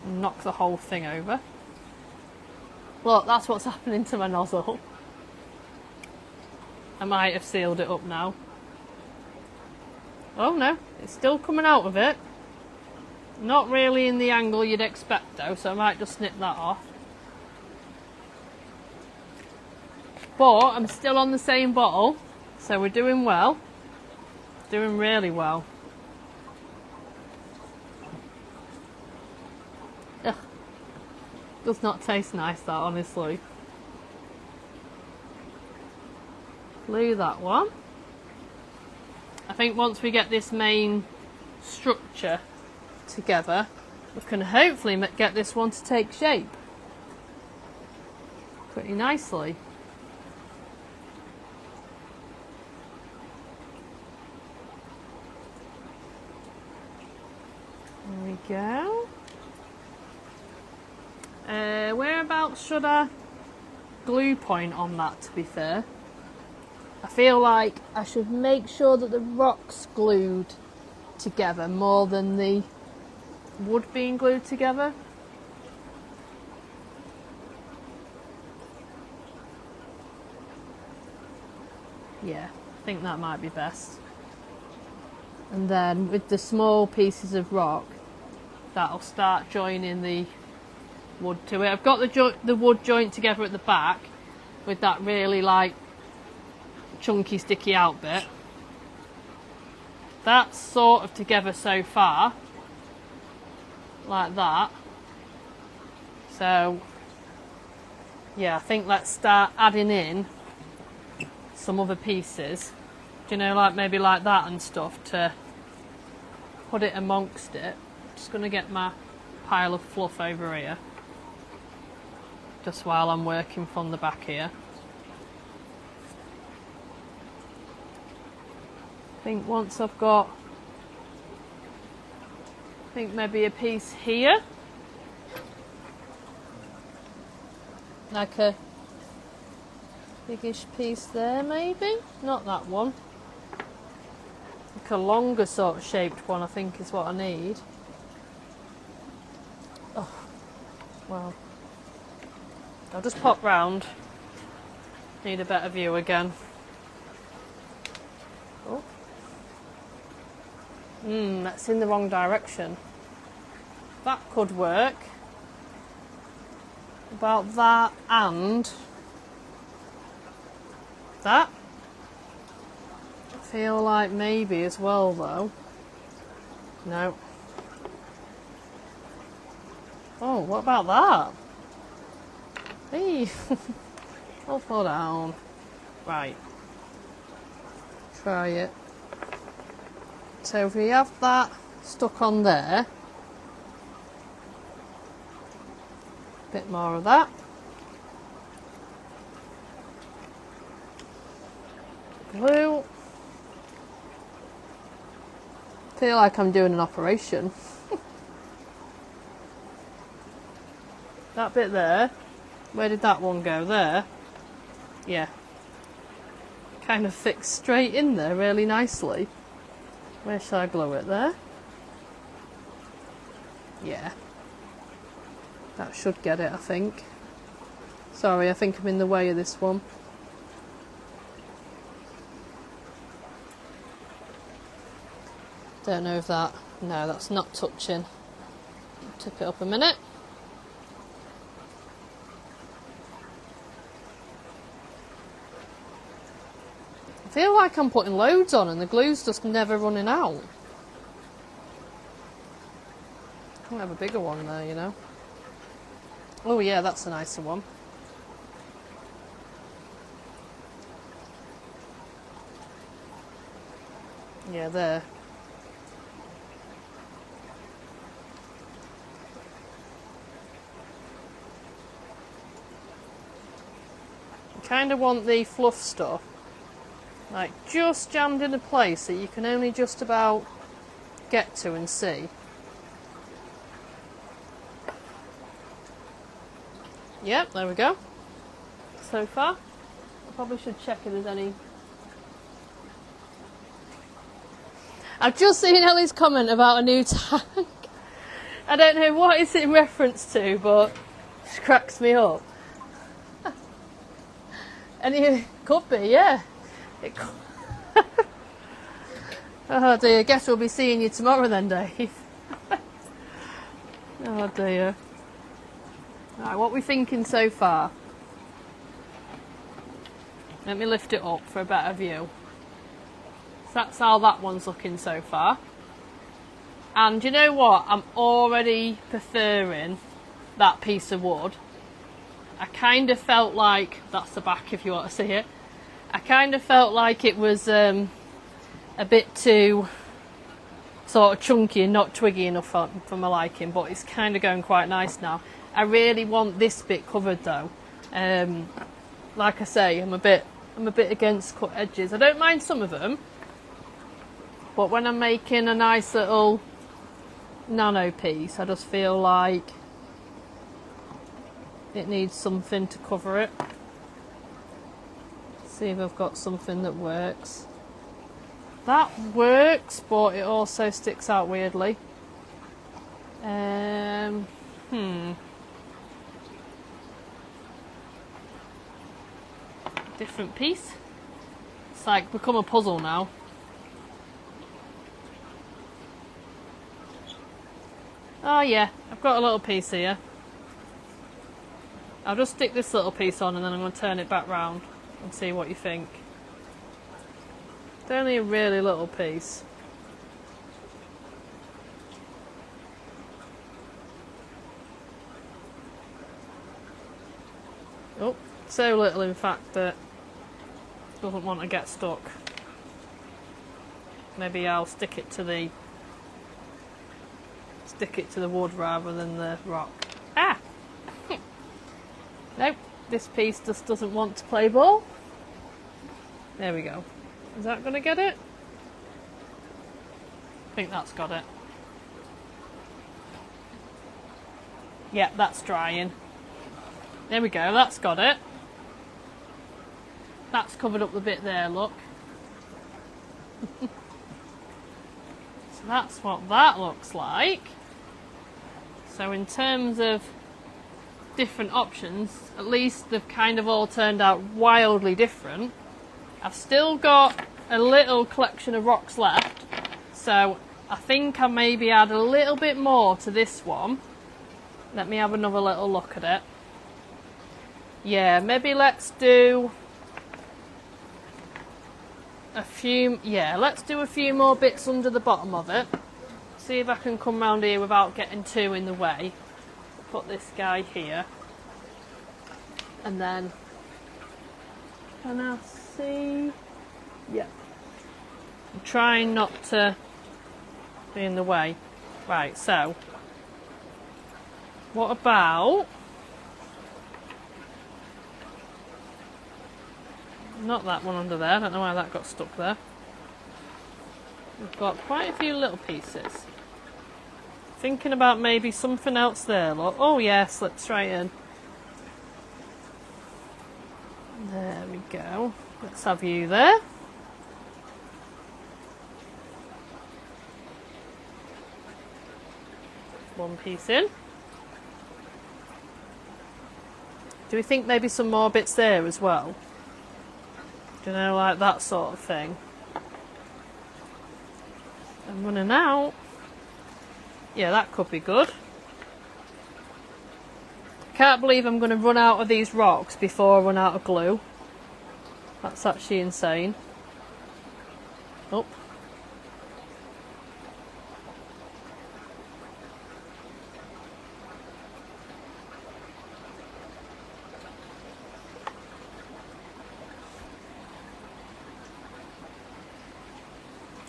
knock the whole thing over. Look, that's what's happening to my nozzle. I might have sealed it up now. Oh no, it's still coming out of it. Not really in the angle you'd expect though, so I might just snip that off. But I'm still on the same bottle, so we're doing well. Doing really well. Ugh. Does not taste nice, that, honestly. Glue that one. I think once we get this main structure together, we can hopefully get this one to take shape pretty nicely. There we go. Whereabouts should I glue point on that, to be fair? I feel like I should make sure that the rock's glued together more than the wood being glued together. Yeah, I think that might be best. And then with the small pieces of rock, that'll start joining the wood to it. I've got the wood joint together at the back with that really like chunky sticky out bit. That's sort of together so far, like that. So yeah, I think let's start adding in some other pieces, do you know, like maybe like that and stuff, to put it amongst it. Just going to get my pile of fluff over here just while I'm working from the back here. I think once I've got, I think maybe a piece here, like a biggish piece there maybe, not that one, like a longer sort of shaped one I think is what I need. Oh, well, I'll just pop round, need a better view again. Oh. That's in the wrong direction. That could work. About that and that. I feel like maybe as well though. No. Oh, what about that? Hey, all fall down. Right. Try it. So if we have that stuck on there, a bit more of that. Glue. Feel like I'm doing an operation. That bit there, where did that one go? There? Yeah. Kind of fixed straight in there really nicely. Where shall I glue it? There? Yeah. That should get it, I think. Sorry, I think I'm in the way of this one. Don't know if that... No, that's not touching. Tip it up a minute. I feel like I'm putting loads on and the glue's just never running out. I have a bigger one there, you know. Oh yeah, that's a nicer one. Yeah, there. I kind of want the fluff stuff like just jammed in a place that you can only just about get to and see. Yep, there we go. So far. I probably should check if there's any. I've just seen Ellie's comment about a new tank. I don't know what it's in reference to, but it cracks me up. And it could be, yeah. It could. Oh dear, guess we'll be seeing you tomorrow then, Dave. Oh dear. Right, what are we thinking so far? Let me lift it up for a better view. So that's how that one's looking so far. And you know what? I'm already preferring that piece of wood. I kind of felt like, that's the back if you want to see it. I kind of felt like it was a bit too sort of chunky and not twiggy enough for my liking, but it's kind of going quite nice now. I really want this bit covered though. Like I say, I'm a bit against cut edges. I don't mind some of them, but when I'm making a nice little nano piece, I just feel like it needs something to cover it. See if I've got something that works. That works, but it also sticks out weirdly. Different piece. It's like become a puzzle now. Oh yeah, I've got a little piece here. I'll just stick this little piece on and then I'm going to turn it back round and see what you think. It's only a really little piece. Oh, so little in fact that it doesn't want to get stuck. Maybe I'll stick it to the wood rather than the rock. Ah! Nope, this piece just doesn't want to play ball. There we go. Is that going to get it? I think that's got it. Yep, that's drying. There we go, that's got it. That's covered up the bit there, look. So that's what that looks like. So in terms of different options, at least they've kind of all turned out wildly different. I've still got a little collection of rocks left, so I think I maybe add a little bit more to this one. Let me have another little look at it. Yeah, maybe let's do a few, yeah, let's do a few more bits under the bottom of it. See if I can come round here without getting too in the way. Put this guy here. And then, can I see? Yeah. I'm trying not to be in the way. Right, so, what about, not that one under there, I don't know why that got stuck there. We've got quite a few little pieces. Thinking about maybe something else there, look. Oh yeah, slip straight in. There we go. Let's have you there. One piece in. Do we think maybe some more bits there as well? Do you know, like that sort of thing? I'm running out. Yeah, that could be good. Can't believe I'm going to run out of these rocks before I run out of glue. That's actually insane. Oh.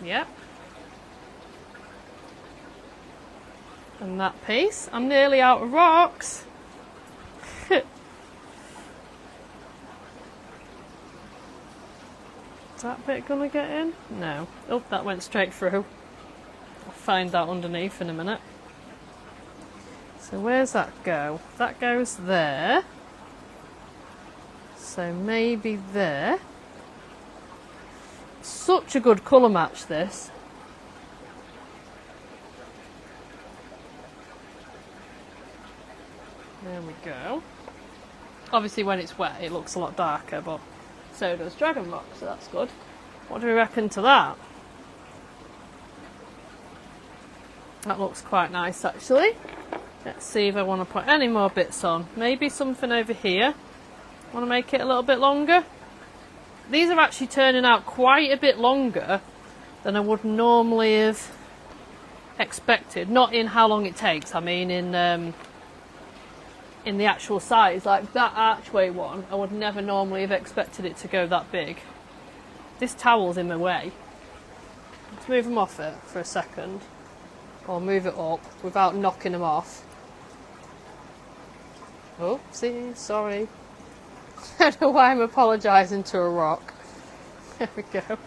Yep. And that piece. I'm nearly out of rocks. Is that bit gonna get in? No. Oh, that went straight through. I'll find that underneath in a minute. So where's that go? That goes there. So maybe there. Such a good colour match, this. There we go. Obviously when it's wet it looks a lot darker, but so does dragon rock, so that's good. What do we reckon to that? That looks quite nice actually. Let's see if I want to put any more bits on. Maybe something over here. Want to make it a little bit longer? These are actually turning out quite a bit longer than I would normally have expected. Not in how long it takes, I mean in the actual size. Like that archway one, I would never normally have expected it to go that big. This towel's in my way. Let's move them off it for a second. Or move it up without knocking them off. Oh, see, sorry. I don't know why I'm apologising to a rock. There we go.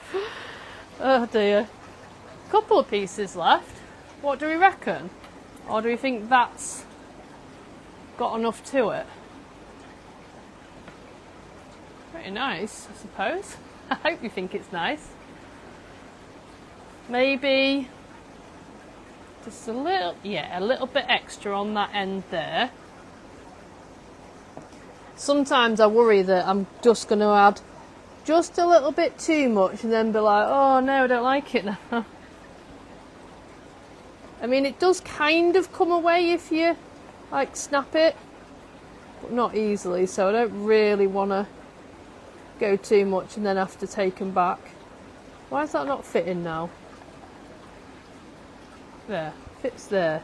Oh dear. Couple of pieces left. What do we reckon? Or do we think that's got enough to it? Pretty nice, I suppose. I hope you think it's nice. Maybe just a little, yeah, a little bit extra on that end there. Sometimes I worry that I'm just going to add just a little bit too much and then be like, oh no, I don't like it now. I mean, it does kind of come away if you like snap it, but not easily, so I don't really want to go too much and then have to take them back. Why is that not fitting now? There, fits there.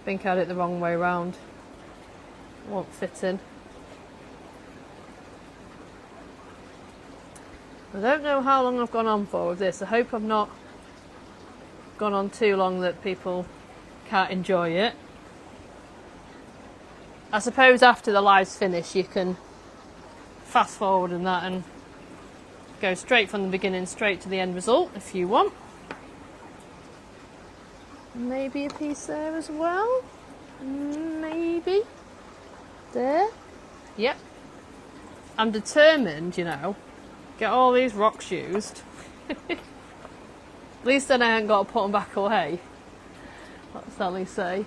I think I had it the wrong way round. It won't fit in. I don't know how long I've gone on for with this. I hope I've not gone on too long that people can't enjoy it. I suppose after the live's finished you can fast forward and that and go straight from the beginning straight to the end result if you want. Maybe a piece there as well. Maybe. There. Yep. I'm determined, you know. Get all these rocks used. At least then I ain't got to put them back away. That's Sally say.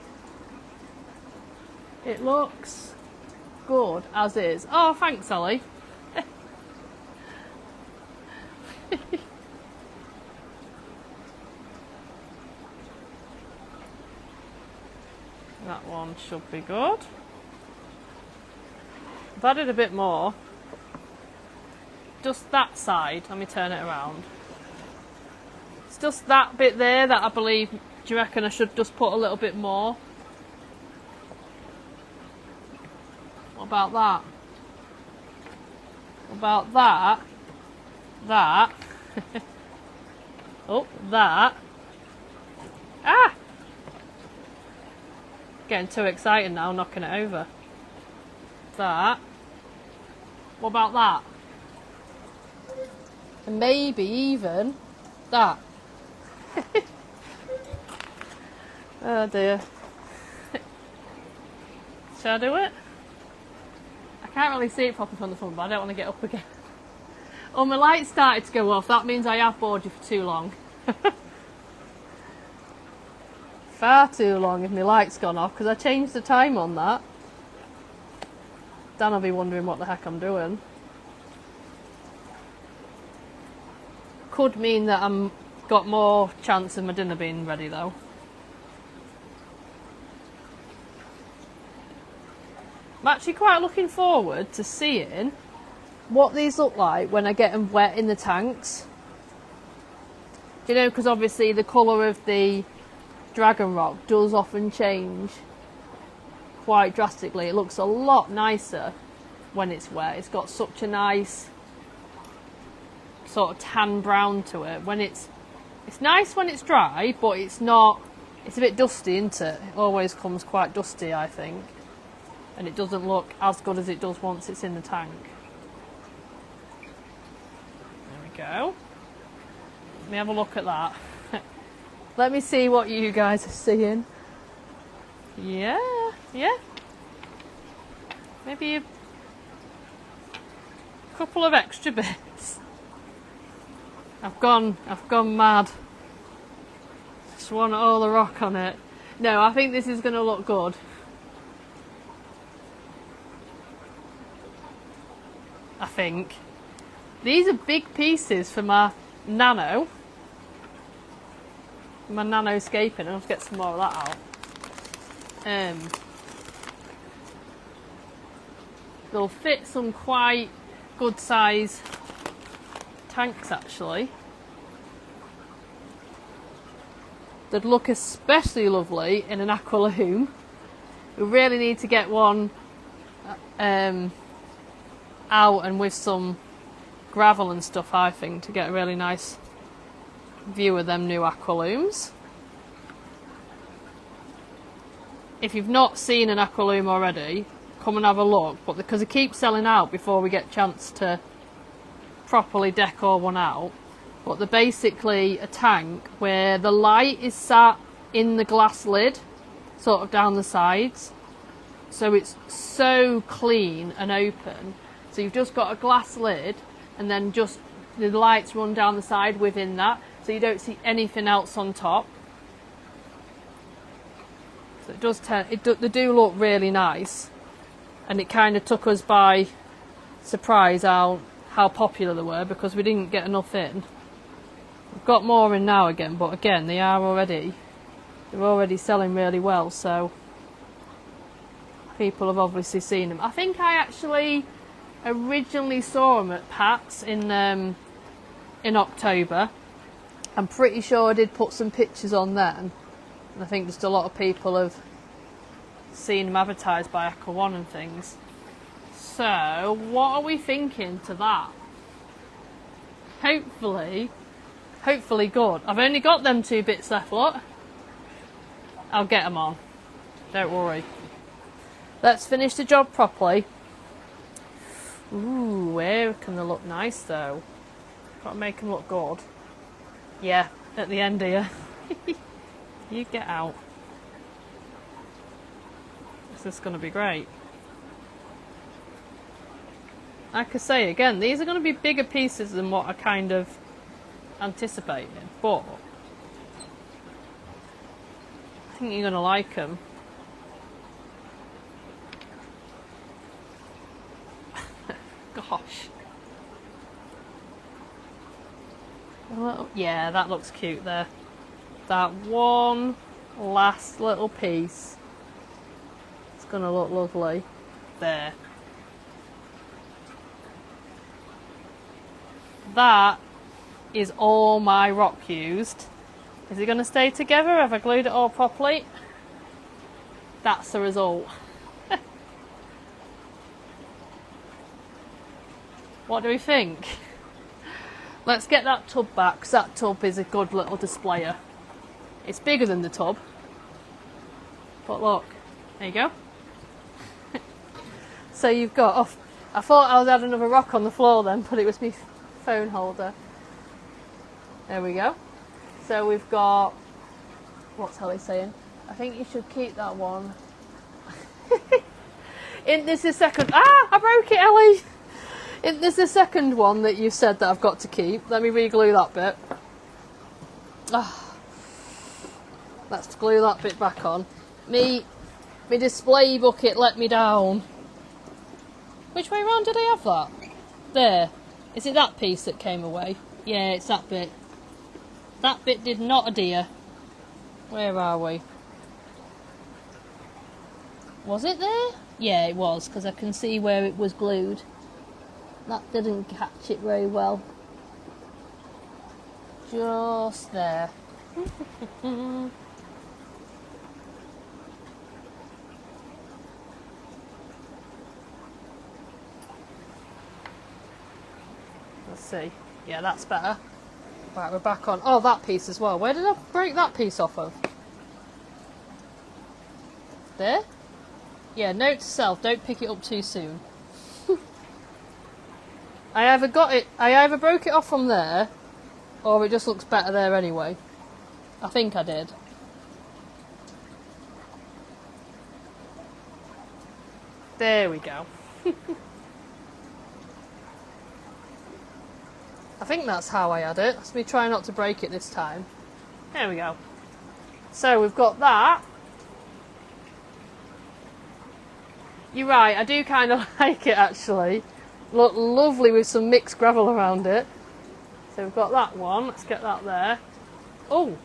It looks good as is. Oh, thanks, Sally. That one should be good. I've added a bit more. Just that side. Let me turn it around. It's just that bit there that I believe. Do you reckon I should just put a little bit more? What about that? What about that? That. Oh, that. Ah! Getting too excited now, knocking it over. That. What about that? And maybe even that. Oh dear. Shall I do it? I can't really see it properly from the front, but I don't want to get up again. Oh, my light started to go off. That means I have bored you for too long. Far too long if my light's gone off, because I changed the time on that. Dan will be wondering what the heck I'm doing. Could mean that I'm got more chance of my dinner being ready though. I'm actually quite looking forward to seeing what these look like when I get them wet in the tanks. You know, because obviously the colour of the dragon rock does often change quite drastically. It looks a lot nicer when it's wet. It's got such a nice sort of tan brown to it. When it's nice when it's dry, but it's not, it's a bit dusty, isn't it? It always comes quite dusty, I think, and it doesn't look as good as it does once it's in the tank. There we go. Let me have a look at that. Let me see what you guys are seeing. Yeah. Maybe a couple of extra bits. I've gone mad. Just want all the rock on it. No, I think this is going to look good. I think. These are big pieces for my nano. My nano scaping. I'll just get some more of that out. They'll fit some quite good size tanks actually. They'd look especially lovely in an aquarium. We really need to get one out and with some gravel and stuff, I think, to get a really nice view of them new aquariums. If you've not seen an aquarium already, come and have a look, but because they keep selling out before we get a chance to properly decor one out. But they're basically a tank where the light is sat in the glass lid, sort of down the sides, so it's so clean and open. So you've just got a glass lid and then just the lights run down the side within that, so you don't see anything else on top. So it does they do look really nice, and it kind of took us by surprise how popular they were, because we didn't get enough in. We've got more in now again, but again they're already selling really well, so people have obviously seen them. I think I actually originally saw them at Pat's in October. I'm pretty sure I did put some pictures on then, and I think just a lot of people have seen them advertised by Aqua One and things. So what are we thinking to that? Hopefully good. I've only got them 2 bits left, look. I'll get them on, don't worry. Let's finish the job properly. Ooh, where can they look nice though? Got to make them look good. Yeah, at the end here. You get out. This is going to be great. Like I say again, these are going to be bigger pieces than what I kind of anticipated, but I think you're going to like them. Gosh. Yeah, that looks cute there. That one last little piece going to look lovely. There. That is all my rock used. Is it going to stay together? Have I glued it all properly? That's the result. What do we think? Let's get that tub back, because that tub is a good little displayer. It's bigger than the tub. But look, there you go. So you've got, oh, I thought I was had another rock on the floor then, but it was my phone holder. There we go. So we've got, what's Holly saying? I think you should keep that one. This is second, I broke it, Ellie! This is the second one that you said that I've got to keep. Let me re-glue that bit. Let's glue that bit back on. My display bucket let me down. Which way round did I have that? There. Is it that piece that came away? Yeah, it's that bit. That bit did not adhere. Where are we? Was it there? Yeah, it was, because I can see where it was glued. That didn't catch it very well. Just there. Let's see. Yeah, that's better. Right, we're back on. Oh, that piece as well. Where did I break that piece off of? There? Yeah, note to self, don't pick it up too soon. I either broke it off from there, or it just looks better there anyway. I think I did. There we go. I think that's how I had it. Let's me try not to break it this time. There we go. So we've got that. You're right, I do kind of like it actually. Look lovely with some mixed gravel around it. So we've got that one. Let's get that there. Oh,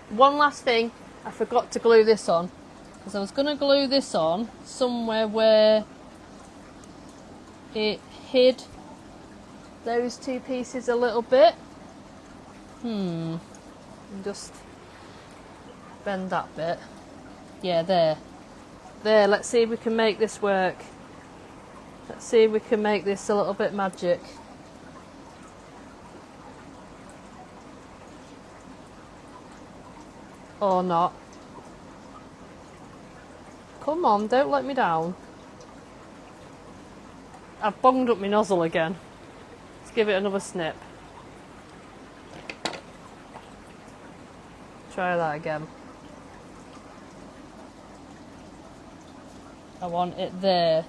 one last thing. I forgot to glue this on. Because I was going to glue this on somewhere where it hid those two pieces a little bit. Just bend that bit. Yeah, there. There, let's see if we can make this work. Let's see if we can make this a little bit magic. Or not. Come on, don't let me down. I've bunged up my nozzle again. Let's give it another snip. Try that again. I want it there.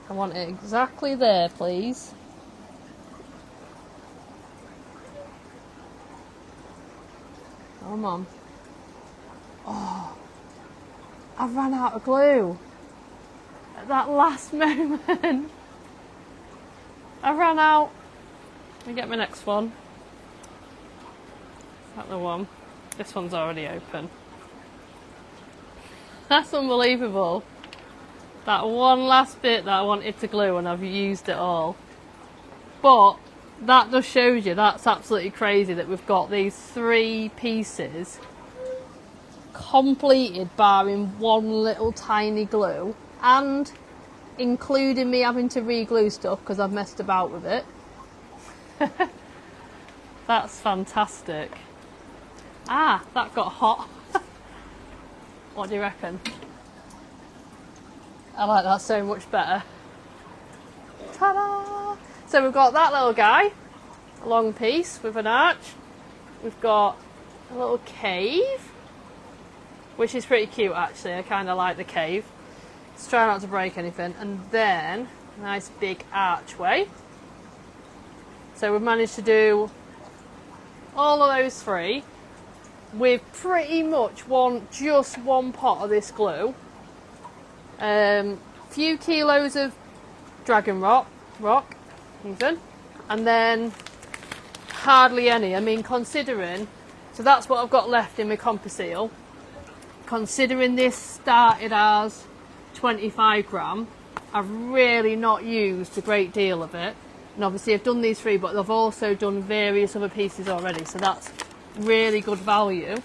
I want it exactly there, please. Come on. Oh, I've run out of glue. At that last moment. I ran out. Let me get my next one. Is that the one? This one's already open. That's unbelievable. That one last bit that I wanted to glue and I've used it all. But that just shows you that's absolutely crazy that we've got these three pieces completed barring one little tiny glue and including me having to re-glue stuff because I've messed about with it. That's fantastic. Ah, that got hot. What do you reckon? I like that so much better. Ta-da! So we've got that little guy, a long piece with an arch. We've got a little cave, which is pretty cute actually. I kind of like the cave. Let's try not to break anything. And then a nice big archway. So we've managed to do all of those three with pretty much just one pot of this glue. Few kilos of dragon rock even, and then hardly any. I mean, considering, so that's what I've got left in my composite. Considering this started as 25 gram. I've really not used a great deal of it, and obviously I've done these 3, but I've also done various other pieces already, so that's really good value.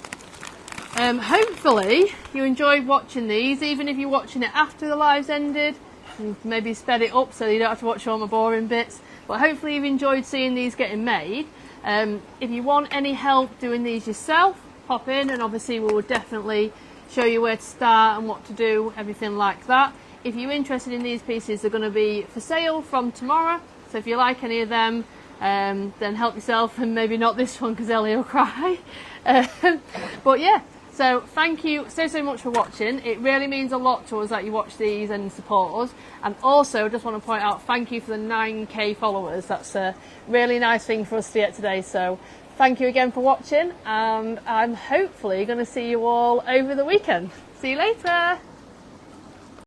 Hopefully you enjoyed watching these, even if you're watching it after the live's ended, and maybe sped it up so you don't have to watch all my boring bits, but hopefully you've enjoyed seeing these getting made. If you want any help doing these yourself, pop in, and obviously we will definitely show you where to start and what to do, everything like that. If you're interested in these pieces, they're going to be for sale from tomorrow, so if you like any of them, then help yourself, and maybe not this one because Ellie will cry. But yeah, so thank you so much for watching. It really means a lot to us that you watch these and support us. And also just want to point out, thank you for the 9k followers. That's a really nice thing for us to get today, so thank you again for watching, and I'm hopefully going to see you all over the weekend. See you later.